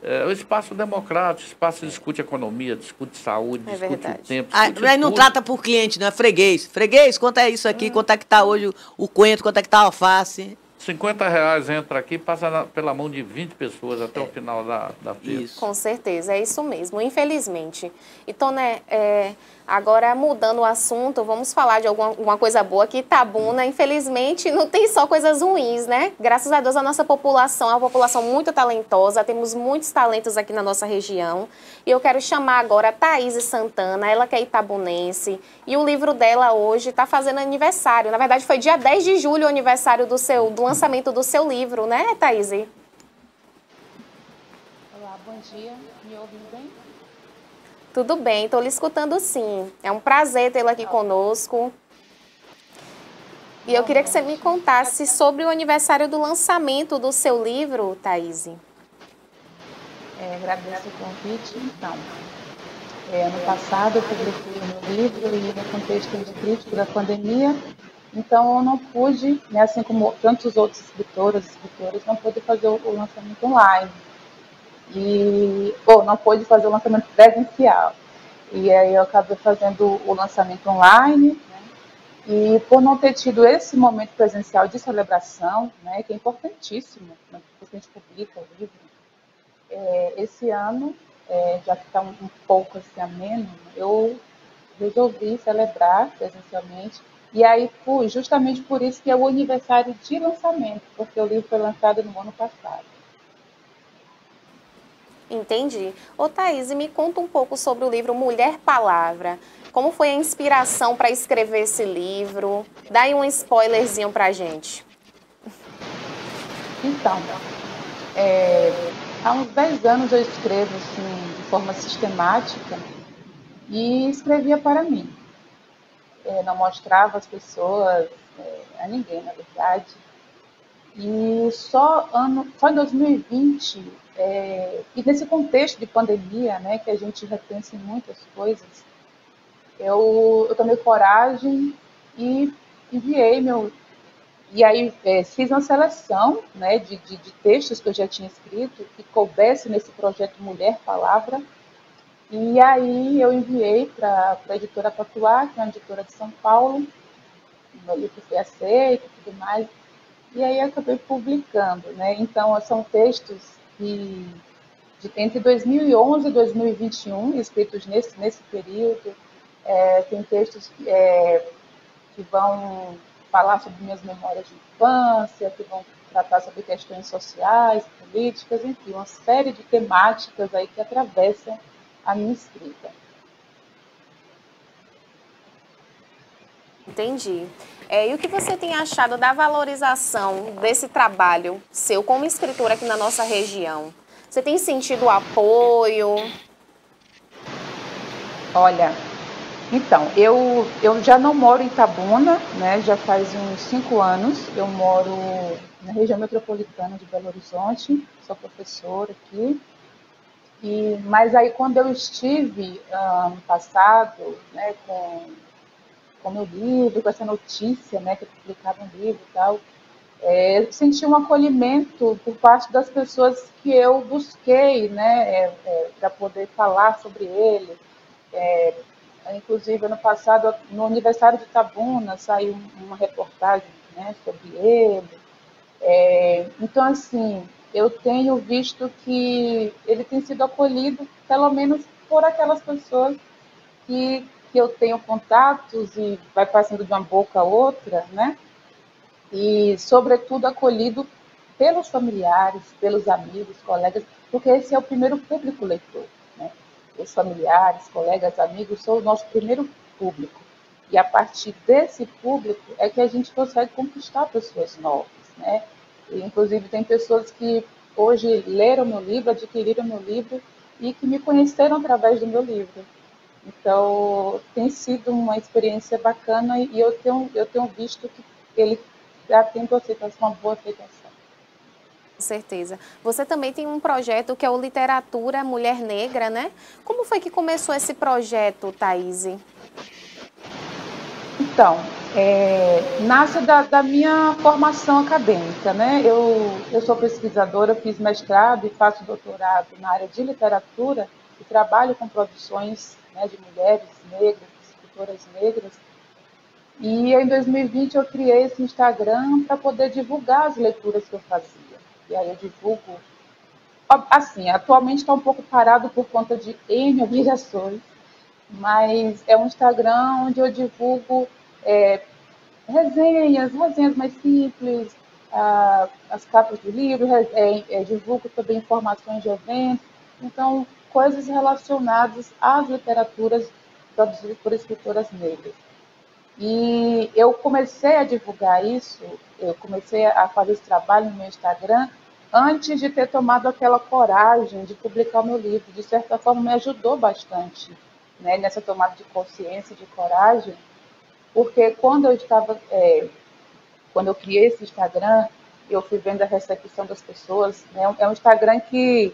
É o espaço democrático, o espaço discute economia, discute saúde, discute verdade. o tempo. Aí discute não tudo. trata por cliente, não é freguês. Freguês, quanto é isso aqui? Quanto é que tá hoje o coentro? Quanto é que tá a alface? R$ 50 entra aqui, passa pela mão de 20 pessoas até o final da feira. Isso. Com certeza, é isso mesmo, infelizmente. E, Toné, agora mudando o assunto, vamos falar de alguma coisa boa que Itabuna, infelizmente, não tem só coisas ruins, né? Graças a Deus, a nossa população é uma população muito talentosa, temos muitos talentos aqui na nossa região. E eu quero chamar agora a Thaís Santana, ela que é itabunense, e o livro dela hoje está fazendo aniversário. Na verdade, foi dia 10 de julho o aniversário do lançamento do seu livro, né, Thaís? Olá, bom dia. Me ouve bem? Tudo bem, estou lhe escutando sim. É um prazer tê-la aqui conosco. E eu queria que você me contasse sobre o aniversário do lançamento do seu livro, Thaís. Agradeço o convite. Então, ano passado eu publiquei o meu livro e no contexto de crítico da pandemia, então eu não pude, né, assim como tantos outros escritores, não pude fazer o lançamento online. Não pude fazer o lançamento presencial. E aí eu acabei fazendo o lançamento online, né? E por não ter tido esse momento presencial de celebração, né, que é importantíssimo, né, porque a gente publica o livro, esse ano, já que está um pouco assim ameno, eu resolvi celebrar presencialmente. E aí, justamente por isso que é o aniversário de lançamento, porque o livro foi lançado no ano passado. Entendi. Ô, Thaís, me conta um pouco sobre o livro Mulher Palavra. Como foi a inspiração para escrever esse livro? Dá aí um spoilerzinho para a gente. Então, há uns 10 anos eu escrevo assim, de forma sistemática e escrevia para mim. Não mostrava às pessoas, a ninguém, na verdade. E só em 2020, e nesse contexto de pandemia, né, que a gente repensa em muitas coisas, eu tomei coragem e enviei E aí fiz uma seleção, né, de textos que eu já tinha escrito, que coubesse nesse projeto Mulher Palavra. E aí eu enviei para a editora Patuá, que é uma editora de São Paulo. Meu livro foi aceito e tudo mais. e aí acabei publicando, né? Então, são textos que, entre 2011 e 2021, escritos nesse período. Tem textos que vão falar sobre minhas memórias de infância, que vão tratar sobre questões sociais, políticas, enfim, uma série de temáticas aí que atravessam a minha escrita. Entendi. E o que você tem achado da valorização desse trabalho seu como escritora aqui na nossa região? Você tem sentido apoio? Olha, então, eu já não moro em Itabuna, né? Já faz uns 5 anos. Eu moro na região metropolitana de Belo Horizonte, sou professora aqui. Mas aí, quando eu estive ano passado, né, com meu livro, com essa notícia, né, que eu publicava um livro e tal, eu senti um acolhimento por parte das pessoas que eu busquei, né, para poder falar sobre ele. Inclusive, ano passado, no aniversário de Itabuna, saiu uma reportagem, né, sobre ele. Então, assim, eu tenho visto que ele tem sido acolhido, pelo menos por aquelas pessoas que eu tenho contatos e vai passando de uma boca a outra, né? E, sobretudo, acolhido pelos familiares, pelos amigos, colegas, porque esse é o primeiro público leitor, né? Os familiares, colegas, amigos são o nosso primeiro público. E a partir desse público é que a gente consegue conquistar pessoas novas, né? E, inclusive, tem pessoas que hoje leram meu livro, adquiriram meu livro e que me conheceram através do meu livro. Então, tem sido uma experiência bacana e eu tenho visto que ele está tendo aceitação, uma boa aceitação. Com certeza. Você também tem um projeto que é o Literatura Mulher Negra, né? Como foi que começou esse projeto, Thaís? Então, nasce da minha formação acadêmica, né? Eu sou pesquisadora, fiz mestrado e faço doutorado na área de literatura e trabalho com produções, né, de mulheres negras, escritoras negras. E em 2020 eu criei esse Instagram para poder divulgar as leituras que eu fazia. E aí eu divulgo. Assim, atualmente está um pouco parado por conta de N obrigações, mas é um Instagram onde eu divulgo resenhas mais simples, as capas do livro, divulgo também informações de eventos, então coisas relacionadas às literaturas produzidas por escritoras negras. E eu comecei a divulgar isso, eu comecei a fazer esse trabalho no meu Instagram antes de ter tomado aquela coragem de publicar o meu livro. De certa forma, me ajudou bastante, né, nessa tomada de consciência, de coragem, porque quando eu criei esse Instagram, eu fui vendo a recepção das pessoas, né, é um Instagram que,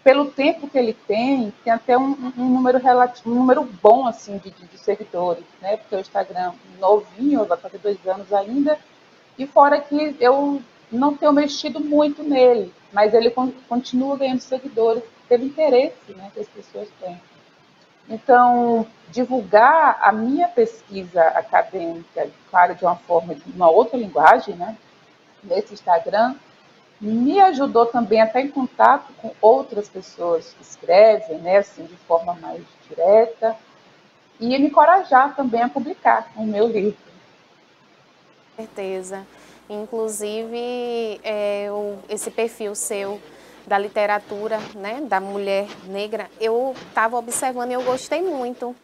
pelo tempo que ele tem até um número relativo, um número bom assim de seguidores, né? Porque o Instagram novinho, vai fazer 2 anos ainda, e fora que eu não tenho mexido muito nele, mas ele continua ganhando seguidores pelo interesse, né, que as pessoas têm. Então, divulgar a minha pesquisa acadêmica, claro, de uma outra linguagem, né, nesse Instagram, me ajudou também a estar em contato com outras pessoas que escrevem, né, assim, de forma mais direta, e me encorajar também a publicar o meu livro. Com certeza. Inclusive, esse perfil seu da literatura, né, da mulher negra, eu estava observando e eu gostei muito.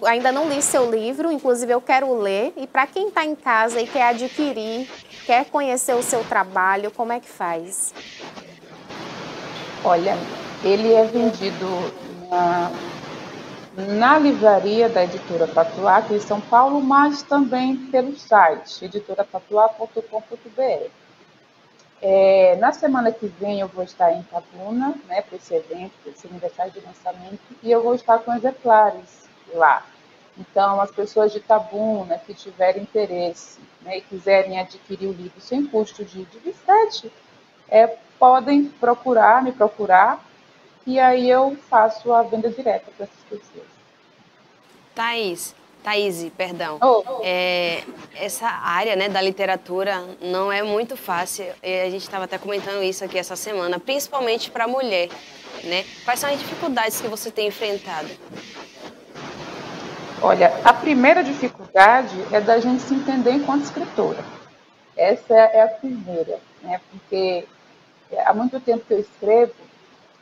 Ainda não li seu livro, inclusive eu quero ler. E para quem está em casa e quer adquirir, quer conhecer o seu trabalho, como é que faz? Olha, ele é vendido na livraria da Editora Patuá, aqui em São Paulo, mas também pelo site editorapatuá.com.br. Na semana que vem eu vou estar em Itabuna, né, para esse evento, para esse aniversário de lançamento, e eu vou estar com exemplares lá. Então, as pessoas de Itabuna que tiverem interesse, né, e quiserem adquirir o livro sem custo de frete, podem me procurar, e aí eu faço a venda direta para essas pessoas. Thaís, Thaís, perdão. Oh. Essa área, né, da literatura não é muito fácil. A gente estava até comentando isso aqui essa semana, principalmente para a mulher, né? Quais são as dificuldades que você tem enfrentado? Olha, a primeira dificuldade é da gente se entender enquanto escritora. Essa é a primeira, né? Porque há muito tempo que eu escrevo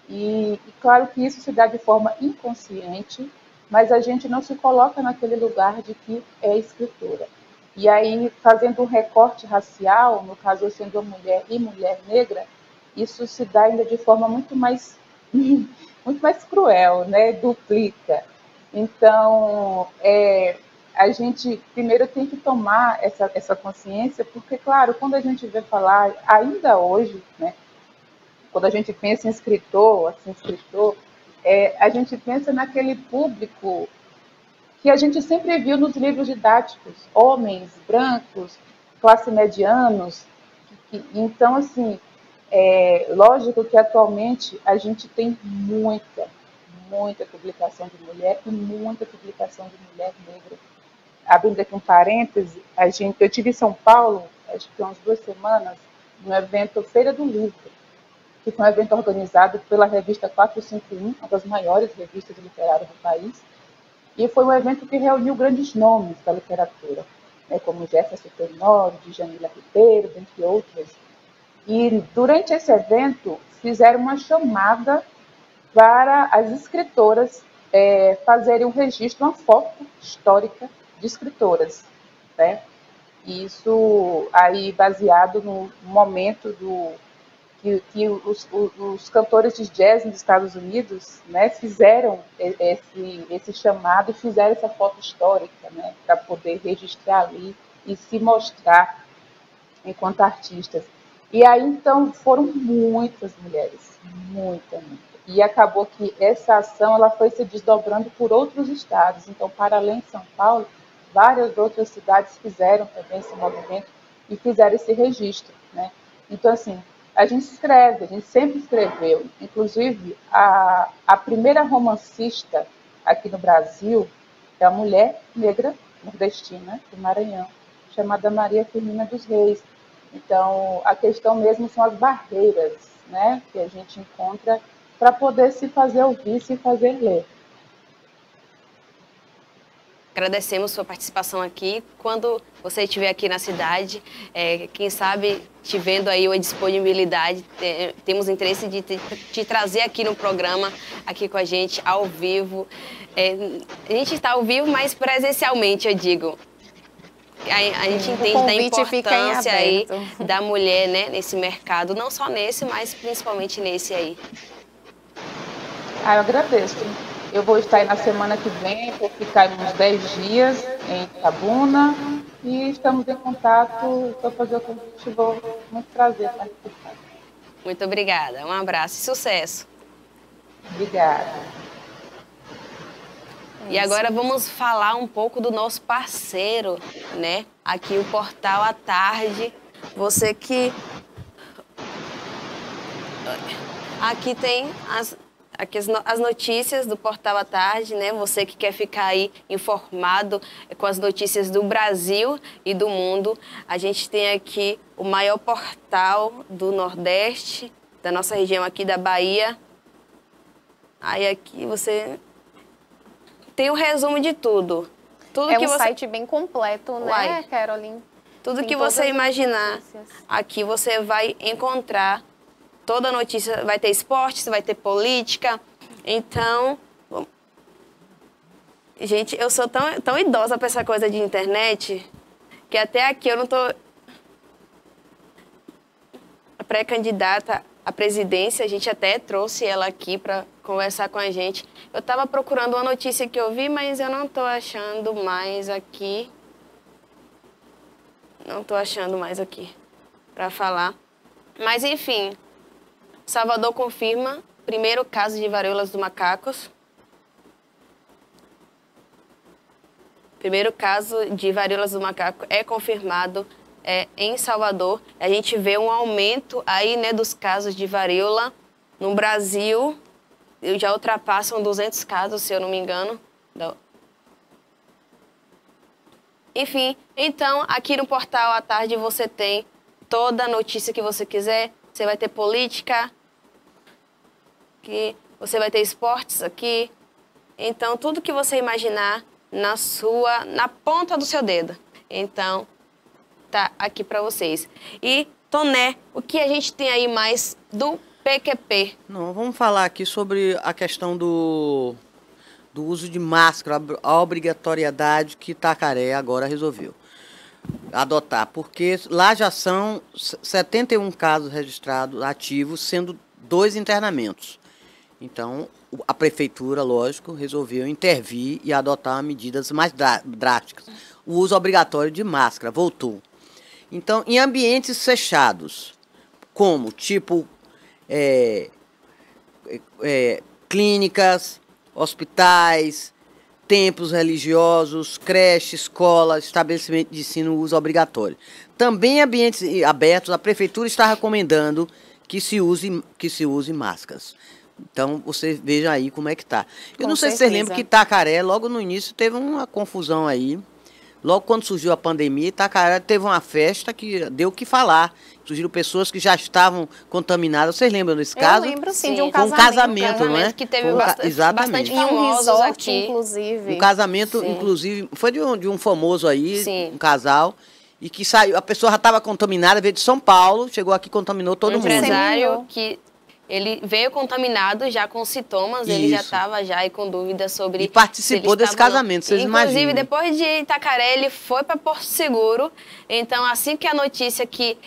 e claro que isso se dá de forma inconsciente, mas a gente não se coloca naquele lugar de que é escritora. E aí, fazendo um recorte racial, no caso eu sendo uma mulher e mulher negra, isso se dá ainda de forma muito mais cruel, né? Duplica. Então, a gente primeiro tem que tomar essa consciência, porque, claro, quando a gente vê falar, ainda hoje, né, quando a gente pensa em escritor, a gente pensa naquele público que a gente sempre viu nos livros didáticos, homens, brancos, classe medianos. Então, assim, lógico que atualmente a gente tem muita publicação de mulher e muita publicação de mulher negra. Abrindo aqui um parêntese, eu tive em São Paulo, acho que há umas 2 semanas, no evento Feira do Livro, que foi um evento organizado pela revista 451, uma das maiores revistas literárias do país, e foi um evento que reuniu grandes nomes da literatura, né, como Jefferson Tenório, Djanila Ribeiro, dentre outras. E durante esse evento fizeram uma chamada para as escritoras fazerem um registro, uma foto histórica de escritoras, né? Isso aí baseado no momento que os cantores de jazz nos Estados Unidos, né, fizeram esse chamado e fizeram essa foto histórica, né, para poder registrar ali e se mostrar enquanto artistas. E aí, então, foram muitas mulheres, muita. E acabou que essa ação ela foi se desdobrando por outros estados. Então, para além de São Paulo, várias outras cidades fizeram também esse movimento e fizeram esse registro, né? Então, assim, a gente escreve, a gente sempre escreveu. Inclusive, a primeira romancista aqui no Brasil é a mulher negra nordestina do Maranhão, chamada Maria Firmina dos Reis. Então, a questão mesmo são as barreiras, né, que a gente encontra para poder se fazer ouvir, se fazer ler. Agradecemos sua participação aqui. Quando você estiver aqui na cidade, quem sabe, tivendo aí uma disponibilidade, temos interesse de te trazer aqui no programa, aqui com a gente, ao vivo. A gente está ao vivo, mas presencialmente, eu digo. A gente entende da importância aí da mulher, né, nesse mercado, não só nesse, mas principalmente nesse aí. Eu agradeço. Eu vou estar aí na semana que vem, vou ficar uns 10 dias em Itabuna e estamos em contato para fazer o convite. Vou muito prazer participar. Muito obrigada. Um abraço e sucesso. Obrigada. E agora vamos falar um pouco do nosso parceiro, né? Aqui o Portal à Tarde. Você que... Aqui tem as notícias do Portal à Tarde, né? Você que quer ficar aí informado com as notícias do Brasil e do mundo. A gente tem aqui o maior portal do Nordeste, da nossa região aqui da Bahia. Aí aqui você... tem um resumo de tudo. Tudo que um site bem completo, né, Caroline? Tudo que você imaginar, aqui você vai encontrar toda a notícia. Vai ter esportes, vai ter política. Então, gente, eu sou tão idosa para essa coisa de internet, que até aqui eu não tô... pré-candidata à presidência, a gente até trouxe ela aqui para conversar com a gente. Eu estava procurando uma notícia que eu vi, mas eu não estou achando mais aqui. Não estou achando mais aqui para falar. Mas, enfim, Salvador confirma primeiro caso de varíola dos macacos. Primeiro caso de varíola do macaco é confirmado em Salvador. A gente vê um aumento aí, né, dos casos de varíola no Brasil. Já ultrapassam 200 casos, se eu não me engano. Enfim, então, aqui no Portal à Tarde você tem toda a notícia que você quiser. Você vai ter política, aqui, você vai ter esportes aqui. Então, tudo que você imaginar na ponta do seu dedo. Então, tá aqui para vocês. E, Toné, o que a gente tem aí mais do PQP? Não, vamos falar aqui sobre a questão do uso de máscara, a obrigatoriedade que Itacaré agora resolveu adotar, porque lá já são 71 casos registrados ativos, sendo 2 internamentos. Então, a prefeitura, lógico, resolveu intervir e adotar medidas mais drásticas. O uso obrigatório de máscara voltou. Então, em ambientes fechados, como tipo clínicas, hospitais, templos religiosos, creches, escolas, estabelecimentos de ensino, uso obrigatório. Também em ambientes abertos, a prefeitura está recomendando que se use máscaras. Então, você veja aí como é que está. Eu não sei se vocês lembram que Itacaré, logo no início, teve uma confusão aí. Logo quando surgiu a pandemia, Itacaré teve uma festa que deu o que falar. Surgiram pessoas que já estavam contaminadas. Vocês lembram desse caso? Eu lembro, sim, de um Foi um casamento, não é? Que teve bastante famosos aqui. Inclusive. Um casamento, Sim. inclusive, foi de um famoso aí, Sim. um casal. E que saiu, a pessoa já estava contaminada, veio de São Paulo, chegou aqui e contaminou todo mundo. Empresário que ele veio contaminado já com sintomas, ele já Isso. estava já aí com dúvidas sobre... E participou desse casamento, vocês Inclusive, imaginam. depois de Itacaré, ele foi para Porto Seguro. Então, assim que a notícia que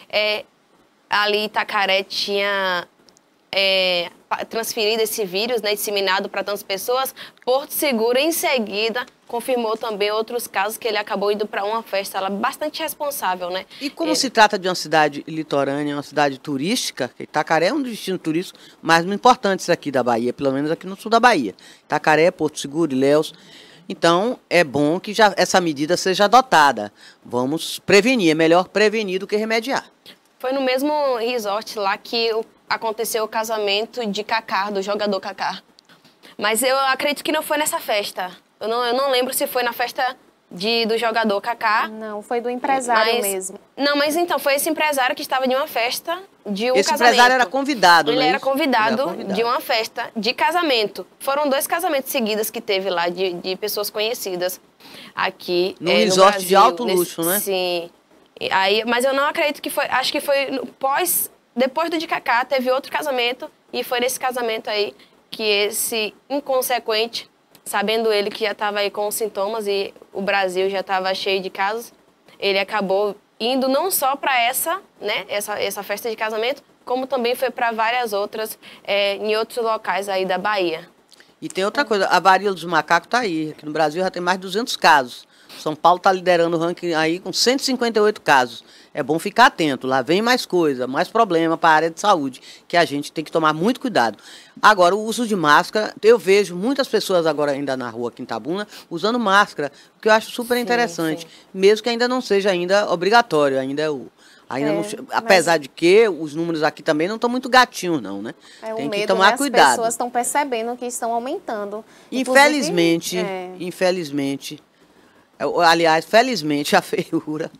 ali Itacaré tinha transferido esse vírus, né, disseminado para tantas pessoas, Porto Seguro, em seguida, confirmou também outros casos que ele acabou indo para uma festa lá, bastante responsável, né? E como se trata de uma cidade litorânea, uma cidade turística, que Itacaré é um destino turístico mais importante aqui da Bahia, pelo menos aqui no sul da Bahia. Itacaré, Porto Seguro, Ilhéus. Então, é bom que já essa medida seja adotada. Vamos prevenir, é melhor prevenir do que remediar. Foi no mesmo resort lá que aconteceu o casamento de Kaká, do jogador Kaká. Mas eu acredito que não foi nessa festa. Eu não lembro se foi na festa do jogador Kaká. Não, foi do empresário mesmo. Não, mas então, foi esse empresário que estava de uma festa de um Esse casamento. empresário era convidado, Ele não é era isso? convidado Ele era convidado de uma festa de casamento. Foram 2 casamentos seguidos que teve lá de pessoas conhecidas aqui No no resort Brasil, de alto luxo, né? Sim. Aí, mas eu não acredito que foi... Acho que foi depois do de Kaká, teve outro casamento. E foi nesse casamento aí que esse inconsequente, sabendo ele que já estava aí com os sintomas e o Brasil já estava cheio de casos, ele acabou indo não só para essa festa de casamento, como também foi para várias outras, em outros locais aí da Bahia. E tem outra coisa, a varíola dos macacos está aí. Aqui no Brasil já tem mais de 200 casos. São Paulo está liderando o ranking aí com 158 casos. É bom ficar atento, lá vem mais coisa, mais problema para a área de saúde, que a gente tem que tomar muito cuidado. Agora, o uso de máscara, eu vejo muitas pessoas agora ainda na rua aqui em Itabuna usando máscara, o que eu acho super interessante, mesmo que ainda não seja ainda obrigatório, apesar de que os números aqui também não estão muito gatinhos não, né? Tem que tomar cuidado. As pessoas estão percebendo que estão aumentando. Infelizmente, aliás, felizmente a feiura,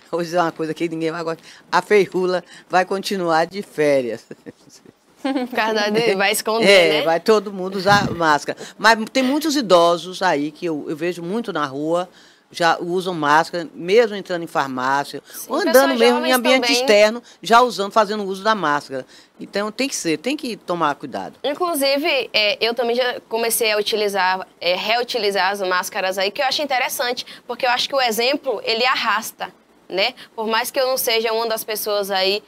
vou dizer uma coisa que ninguém vai gostar, a feiula vai continuar de férias. Vai esconder, né? Vai todo mundo usar máscara. Mas tem muitos idosos aí que eu vejo muito na rua, já usam máscara, mesmo entrando em farmácia, ou andando mesmo em ambiente externo, já fazendo uso da máscara. Então tem que tomar cuidado. Inclusive, eu também já comecei a reutilizar as máscaras aí, que eu acho interessante, porque eu acho que o exemplo, ele arrasta, né? Por mais que eu não seja uma das pessoas aí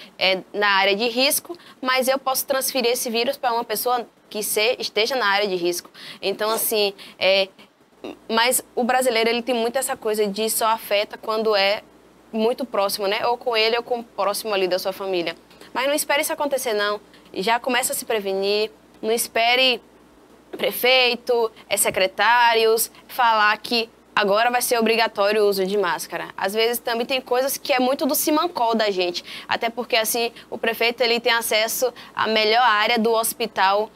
na área de risco, mas eu posso transferir esse vírus para uma pessoa que esteja na área de risco. Então, assim, mas o brasileiro, ele tem muito essa coisa de só afeta quando é muito próximo, né? Ou com ele ou com o próximo ali da sua família. Mas não espere isso acontecer, não. Já começa a se prevenir, não espere prefeito, secretários falar que agora vai ser obrigatório o uso de máscara. Às vezes também tem coisas que é muito do simancol da gente, até porque assim o prefeito ele tem acesso à melhor área do hospital,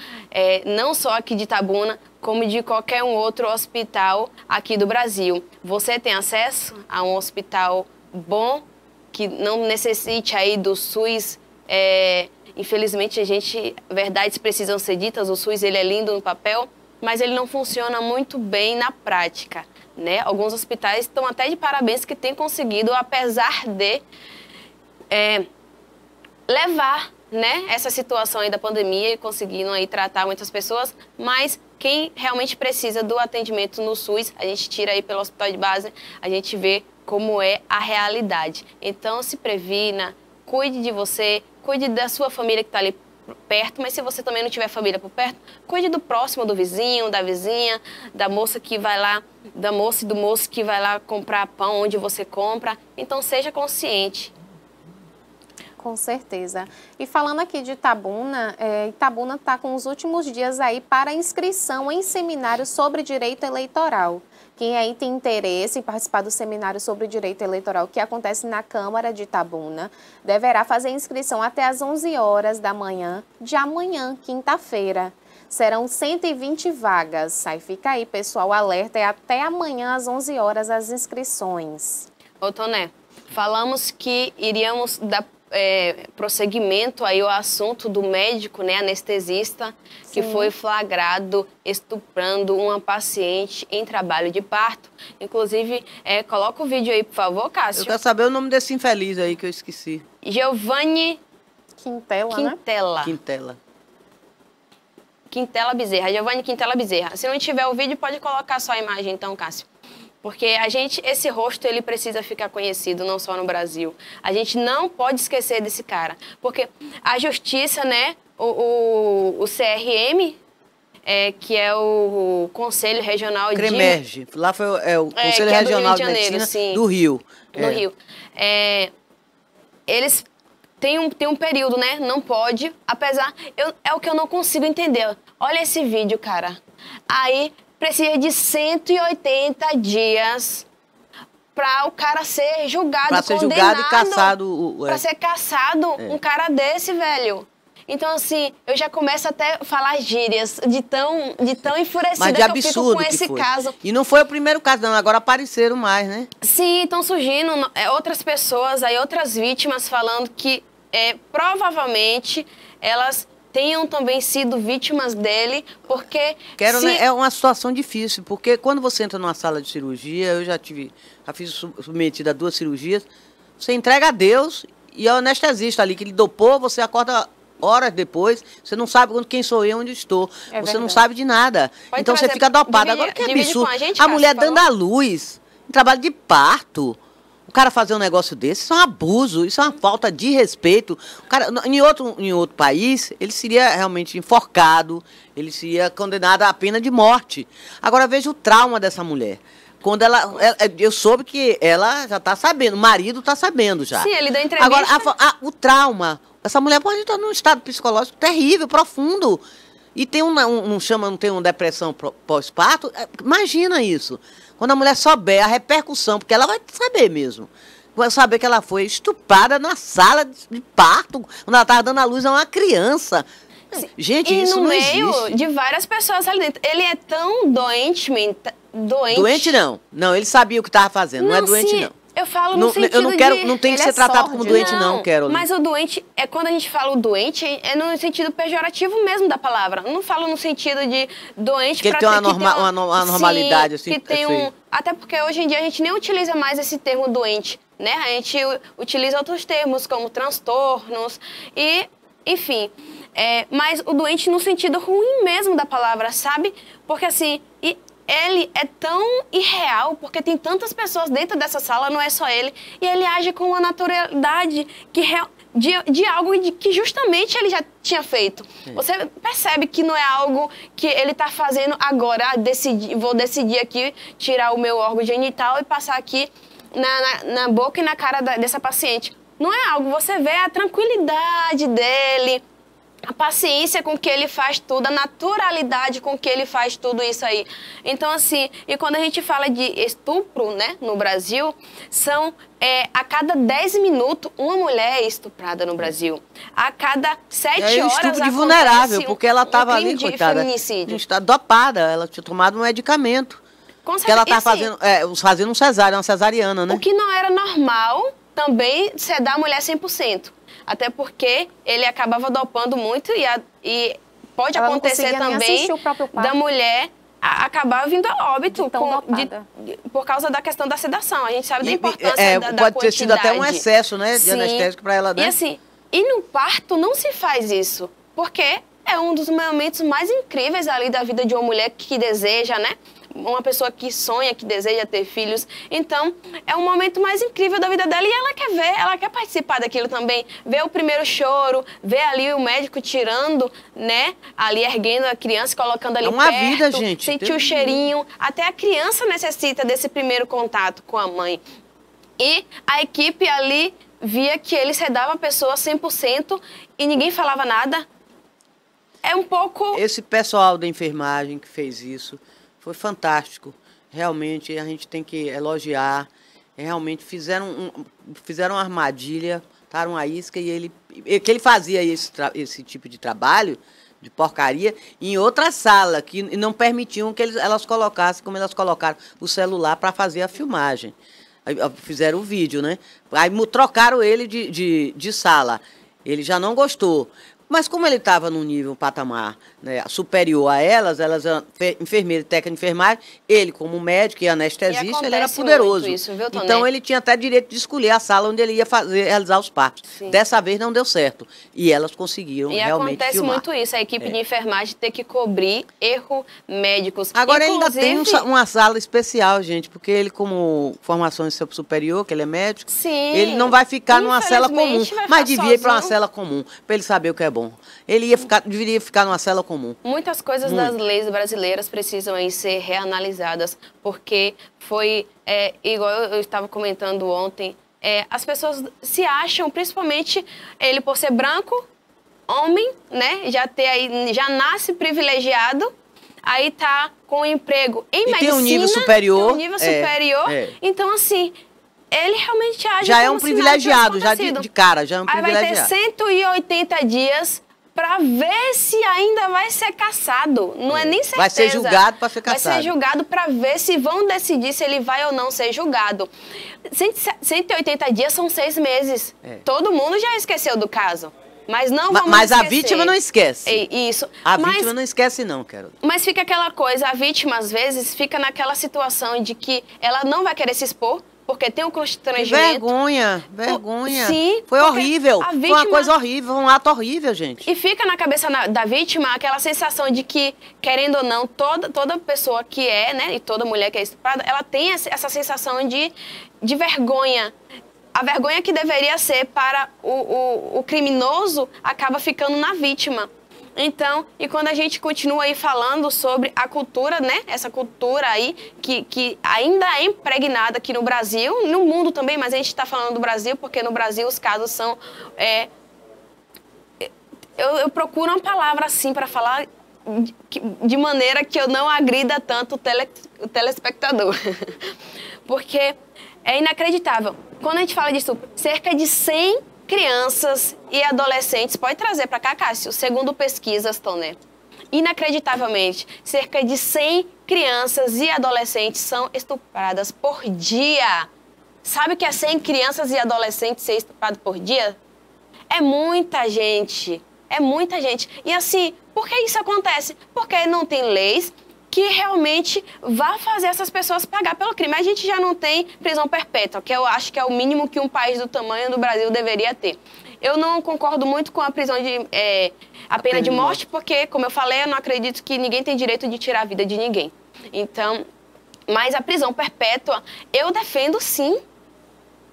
não só aqui de Itabuna, como de qualquer um outro hospital aqui do Brasil. Você tem acesso a um hospital bom, que não necessite aí do SUS. Infelizmente, verdades precisam ser ditas, o SUS ele é lindo no papel, mas ele não funciona muito bem na prática, né? Alguns hospitais estão até de parabéns que têm conseguido, apesar de levar, né, essa situação aí da pandemia e conseguindo aí tratar muitas pessoas, mas quem realmente precisa do atendimento no SUS, a gente tira aí pelo hospital de base, a gente vê como é a realidade. Então, se previna, cuide de você, cuide da sua família que está ali perto, mas se você também não tiver família por perto, cuide do próximo, do vizinho, da vizinha, da moça que vai lá, da moça e do moço que vai lá comprar pão onde você compra. Então, seja consciente. Com certeza. E falando aqui de Itabuna, Itabuna está com os últimos dias aí para inscrição em seminário sobre direito eleitoral. Quem aí tem interesse em participar do seminário sobre direito eleitoral que acontece na Câmara de Itabuna, deverá fazer inscrição até às 11 horas da manhã de amanhã, quinta-feira. Serão 120 vagas. Aí fica aí, pessoal, alerta, é até amanhã às 11 horas as inscrições. Ô, Toné, falamos que iríamos dar prosseguimento aí ao assunto do médico, né, anestesista, que foi flagrado estuprando uma paciente em trabalho de parto. Inclusive, coloca o vídeo aí, por favor, Cássio. Eu quero saber o nome desse infeliz aí que eu esqueci. Giovanni Quintela, Quintela. Quintela. Quintela Bezerra, Giovanni Quintela Bezerra. Se não tiver o vídeo, pode colocar só a imagem então, Cássio. Porque esse rosto, ele precisa ficar conhecido, não só no Brasil. A gente não pode esquecer desse cara. Porque a justiça, né, o CRM, que é o Conselho Regional de... CREMERGE, lá foi o Conselho Regional de Medicina do Rio. Do Rio. Eles têm um período, né, não pode, apesar... é o que eu não consigo entender. Olha esse vídeo, cara. Aí... precisa de 180 dias para o cara ser julgado, pra ser condenado. Julgado e caçado. Para ser caçado, um cara desse, velho. Então, assim, eu já começo até a falar gírias de tão enfurecida Mas de que eu fico com que esse foi. caso. E não foi o primeiro caso, não. Agora apareceram mais, né? Sim, estão surgindo outras pessoas, aí outras vítimas falando que provavelmente elas... tenham também sido vítimas dele, porque... É uma situação difícil, porque quando você entra numa sala de cirurgia, eu já fui submetida a 2 cirurgias, você entrega a Deus e ao anestesista ali, que lhe dopou, você acorda horas depois, você não sabe quem sou eu, onde estou, você não sabe de nada. Pode então trazer, você fica dopado. Agora que absurdo, a mulher dando à luz, em trabalho de parto, o cara fazer um negócio desse, isso é um abuso, isso é uma falta de respeito. O cara, em outro país, ele seria realmente enforcado, ele seria condenado à pena de morte. Agora veja o trauma dessa mulher. Quando eu soube que ela já está sabendo, o marido está sabendo já. Sim, ele deu entrevista. Agora, o trauma, essa mulher pode estar num estado psicológico terrível, profundo. E tem não tem uma depressão pós-parto, imagina isso. Quando a mulher souber a repercussão, porque ela vai saber mesmo. Vai saber que ela foi estuprada na sala de parto, quando ela estava dando à luz a uma criança. Sim. Gente, isso não existe. E no meio de várias pessoas ali dentro. Ele é tão doente. Doente não. Não, ele sabia o que estava fazendo. Não é doente, sim. não. Eu falo no sentido não tem que ser tratado como doente, não, Carol. Mas o doente, quando a gente fala o doente, é no sentido pejorativo mesmo da palavra. Eu não falo no sentido de doente... Que ele tem uma normalidade, assim. Que tem até porque hoje em dia a gente nem utiliza mais esse termo doente, né? A gente utiliza outros termos, como transtornos e, enfim... mas o doente no sentido ruim mesmo da palavra, sabe? Porque assim... ele é tão irreal, porque tem tantas pessoas dentro dessa sala, não é só ele, e ele age com uma naturalidade de algo que justamente ele já tinha feito. Sim. Você percebe que não é algo que ele está fazendo agora, vou decidir aqui, tirar o meu órgão genital e passar aqui na boca e na cara dessa paciente. Não é algo, você vê a tranquilidade dele, a paciência com que ele faz tudo, a naturalidade com que ele faz tudo isso aí. Então, assim, e quando a gente fala de estupro, né, no Brasil, são a cada 10 minutos uma mulher é estuprada no Brasil. A cada 7 horas estupro de vulnerável, porque ela estava ali, coitada, feminicídio. em estado dopada, ela tinha tomado um medicamento. Que ela tá fazendo uma cesariana, né? O que não era normal também sedar a mulher 100%. Até porque ele acabava dopando muito e pode ela acontecer também da mulher acabar vindo a óbito por causa da questão da sedação. A gente sabe da importância da pode ter sido até um excesso, né, de anestésico para ela, né? E assim, no parto não se faz isso, porque é um dos momentos mais incríveis ali da vida de uma mulher que deseja, né? Uma pessoa que sonha, que deseja ter filhos. Então, é um momento mais incrível da vida dela e ela quer ver, ela quer participar daquilo também. Ver o primeiro choro, ver ali o médico tirando, né? Ali erguendo a criança, colocando ali perto. É uma vida, gente. Sentir o cheirinho. Até a criança necessita desse primeiro contato com a mãe. E a equipe ali via que ele sedava a pessoa 100% e ninguém falava nada. É um pouco... Esse pessoal da enfermagem que fez isso foi fantástico. Realmente, a gente tem que elogiar. Realmente fizeram uma armadilha, taram a isca e que ele fazia esse tipo de trabalho, de porcaria, em outra sala, que não permitiam que elas colocassem, como elas colocaram, o celular para fazer a filmagem. Aí, fizeram o vídeo, né? Aí trocaram ele de sala. Ele já não gostou. Mas como ele estava num nível, patamar, né, superior a elas enfermeiro e técnico de enfermagem, ele como médico e anestesista, ele era poderoso. Isso, viu, Toné? Então ele tinha até direito de escolher a sala onde ele ia realizar os partos. Sim. Dessa vez não deu certo. E elas conseguiram realmente acontece filmar. muito isso, a equipe de enfermagem ter que cobrir erro médicos. Agora inclusive, ainda tem uma sala especial, gente, porque ele como formação superior, que ele é médico, sim, ele não vai ficar numa cela comum, mas devia ir para uma cela comum, para ele saber o que é bom. Ele deveria ficar numa cela comum. Muitas coisas das leis brasileiras precisam aí ser reanalisadas, porque foi, igual eu estava comentando ontem, as pessoas se acham, principalmente ele por ser branco, homem, né, já nasce privilegiado, aí tá com emprego em medicina, tem um nível superior. Tem um nível superior. Então, assim, ele realmente age já é um privilegiado, já de cara, já é um privilegiado. Aí vai ter 180 dias para ver se ainda vai ser cassado. Não é nem certeza. Vai ser julgado para ser cassado. Vai ser julgado para ver se vão decidir se ele vai ou não ser julgado. 180 dias são 6 meses. Todo mundo já esqueceu do caso. Mas não vamos Mas esquecer. A vítima não esquece. Isso. Vítima não esquece não, Carol. Mas fica aquela coisa, a vítima às vezes fica naquela situação de que ela não vai querer se expor, porque tem um constrangimento. Vergonha. Sim. Foi horrível. Vítima... Foi uma coisa horrível, um ato horrível, gente. E fica na cabeça da vítima aquela sensação de que, querendo ou não, toda pessoa que né, e toda mulher que é estuprada, ela tem essa sensação de vergonha. A vergonha que deveria ser para o criminoso acaba ficando na vítima. Então, e quando a gente continua aí falando sobre a cultura, né? Essa cultura aí que ainda é impregnada aqui no Brasil, no mundo também, mas a gente está falando do Brasil porque no Brasil os casos são... Eu procuro uma palavra assim para falar de maneira que eu não agrida tanto o telespectador. Porque é inacreditável. Quando a gente fala disso, cerca de 100 crianças e adolescentes, pode trazer para cá, Cássio, segundo pesquisas, Toné, inacreditavelmente, cerca de 100 crianças e adolescentes são estupradas por dia. Sabe o que é 100 crianças e adolescentes ser estuprados por dia? É muita gente, é muita gente. E assim, por que isso acontece? Porque não tem leis que realmente vá fazer essas pessoas pagar pelo crime. A gente já não tem prisão perpétua, que eu acho que é o mínimo que um país do tamanho do Brasil deveria ter. Eu não concordo muito com a prisão a pena de morte, porque, como eu falei, eu não acredito que ninguém tem direito de tirar a vida de ninguém. Então, mas a prisão perpétua, eu defendo sim.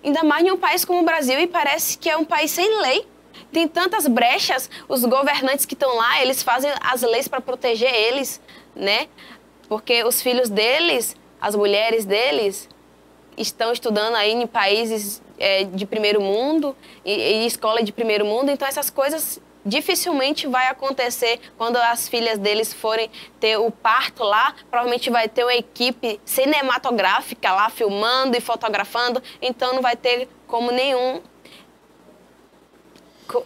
Ainda mais em um país como o Brasil, e parece que é um país sem lei. Tem tantas brechas, os governantes que estão lá, eles fazem as leis para proteger eles, né? Porque os filhos deles, as mulheres deles, estão estudando aí em países de primeiro mundo, e escola de primeiro mundo, então essas coisas dificilmente vai acontecer quando as filhas deles forem ter o parto lá. Provavelmente vai ter uma equipe cinematográfica lá filmando e fotografando, então não vai ter como nenhum...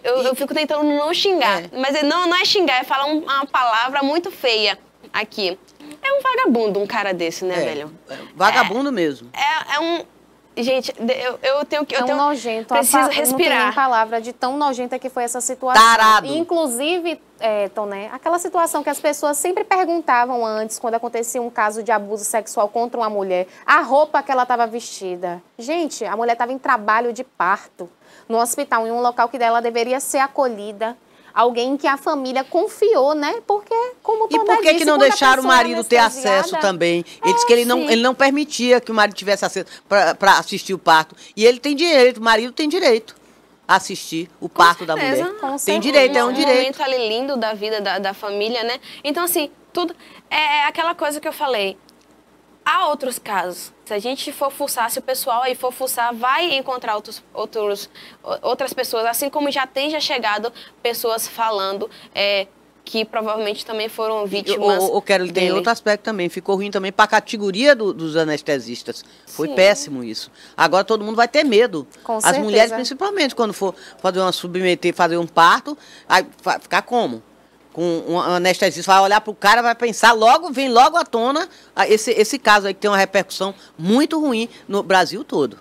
Eu fico tentando não xingar, mas não é xingar, é falar uma palavra muito feia aqui. É um vagabundo um cara desse, né, velho? Vagabundo mesmo. É um... Gente, eu tenho que... Tão nojento. Preciso respirar. Não tem nem palavra de tão nojenta que foi essa situação. Tarado. E, inclusive, Toné, aquela situação que as pessoas sempre perguntavam antes, quando acontecia um caso de abuso sexual contra uma mulher, a roupa que ela estava vestida. Gente, a mulher estava em trabalho de parto, no hospital, em um local que ela deveria ser acolhida. Alguém que a família confiou, né? Porque, como o Toné E por que disse, não quando a deixaram o pessoa é marido ter acesso anestesiada- também? Ele disse que ele não permitia que o marido tivesse acesso para assistir o parto. E ele tem direito, o marido tem direito a assistir o parto da mulher. Tem direito, é um direito. momento ali lindo da vida da família, né? Então, assim, tudo... É aquela coisa que eu falei. Há outros casos. Se a gente for fuçar, se o pessoal aí for fuçar, vai encontrar outras pessoas, assim como já chegado pessoas falando que provavelmente também foram vítimas Ele tem dele. outro aspecto também. Ficou ruim também para a categoria dos anestesistas. Foi péssimo isso. Agora todo mundo vai ter medo. Com As certeza. mulheres, principalmente, quando for fazer um parto, aí vai ficar como? Com um anestesista, vai olhar para o cara, vai pensar vem logo à tona esse caso aí que tem uma repercussão muito ruim no Brasil todo.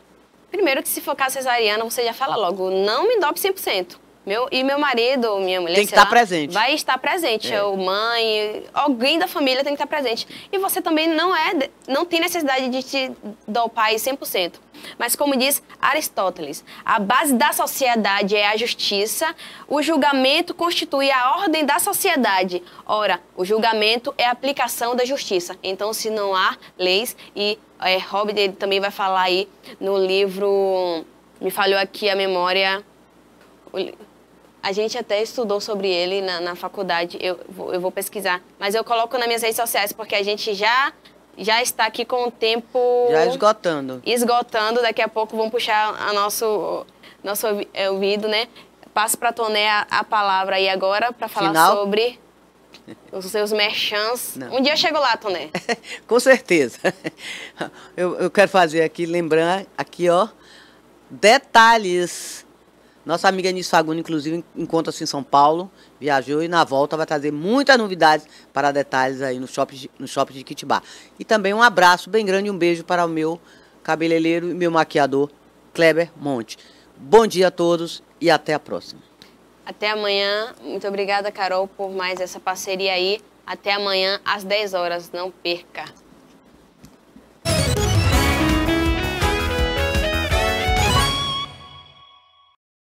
Primeiro que se for caso cesariana, você já fala logo, não me dope 100%. Meu marido, minha mulher, Tem que sei lá, estar presente. vai estar presente. Ou mãe, alguém da família tem que estar presente. E você também não tem necessidade de te dopar aí 100%. Mas como diz Aristóteles, a base da sociedade é a justiça, o julgamento constitui a ordem da sociedade. Ora, o julgamento é a aplicação da justiça. Então, se não há leis, e Hobbes ele também vai falar aí no livro, me falhou aqui a memória... A gente até estudou sobre ele na faculdade, eu vou pesquisar. Mas eu coloco nas minhas redes sociais, porque a gente já está aqui com o tempo... Já esgotando. Esgotando, daqui a pouco vamos puxar nosso ouvido, né? Passo para a Toné a palavra aí agora, para falar sobre os seus merchans. Um dia eu chego lá, Toné. Com certeza. Eu quero fazer aqui, lembrar aqui, ó, detalhes. Nossa amiga Anice Fagundes, inclusive, encontra-se em São Paulo, viajou e na volta vai trazer muitas novidades para detalhes aí no shopping de Quitibá. E também um abraço bem grande e um beijo para o meu cabeleireiro e meu maquiador, Kleber Monte. Bom dia a todos e até a próxima. Até amanhã. Muito obrigada, Carol, por mais essa parceria aí. Até amanhã às 10 horas. Não perca.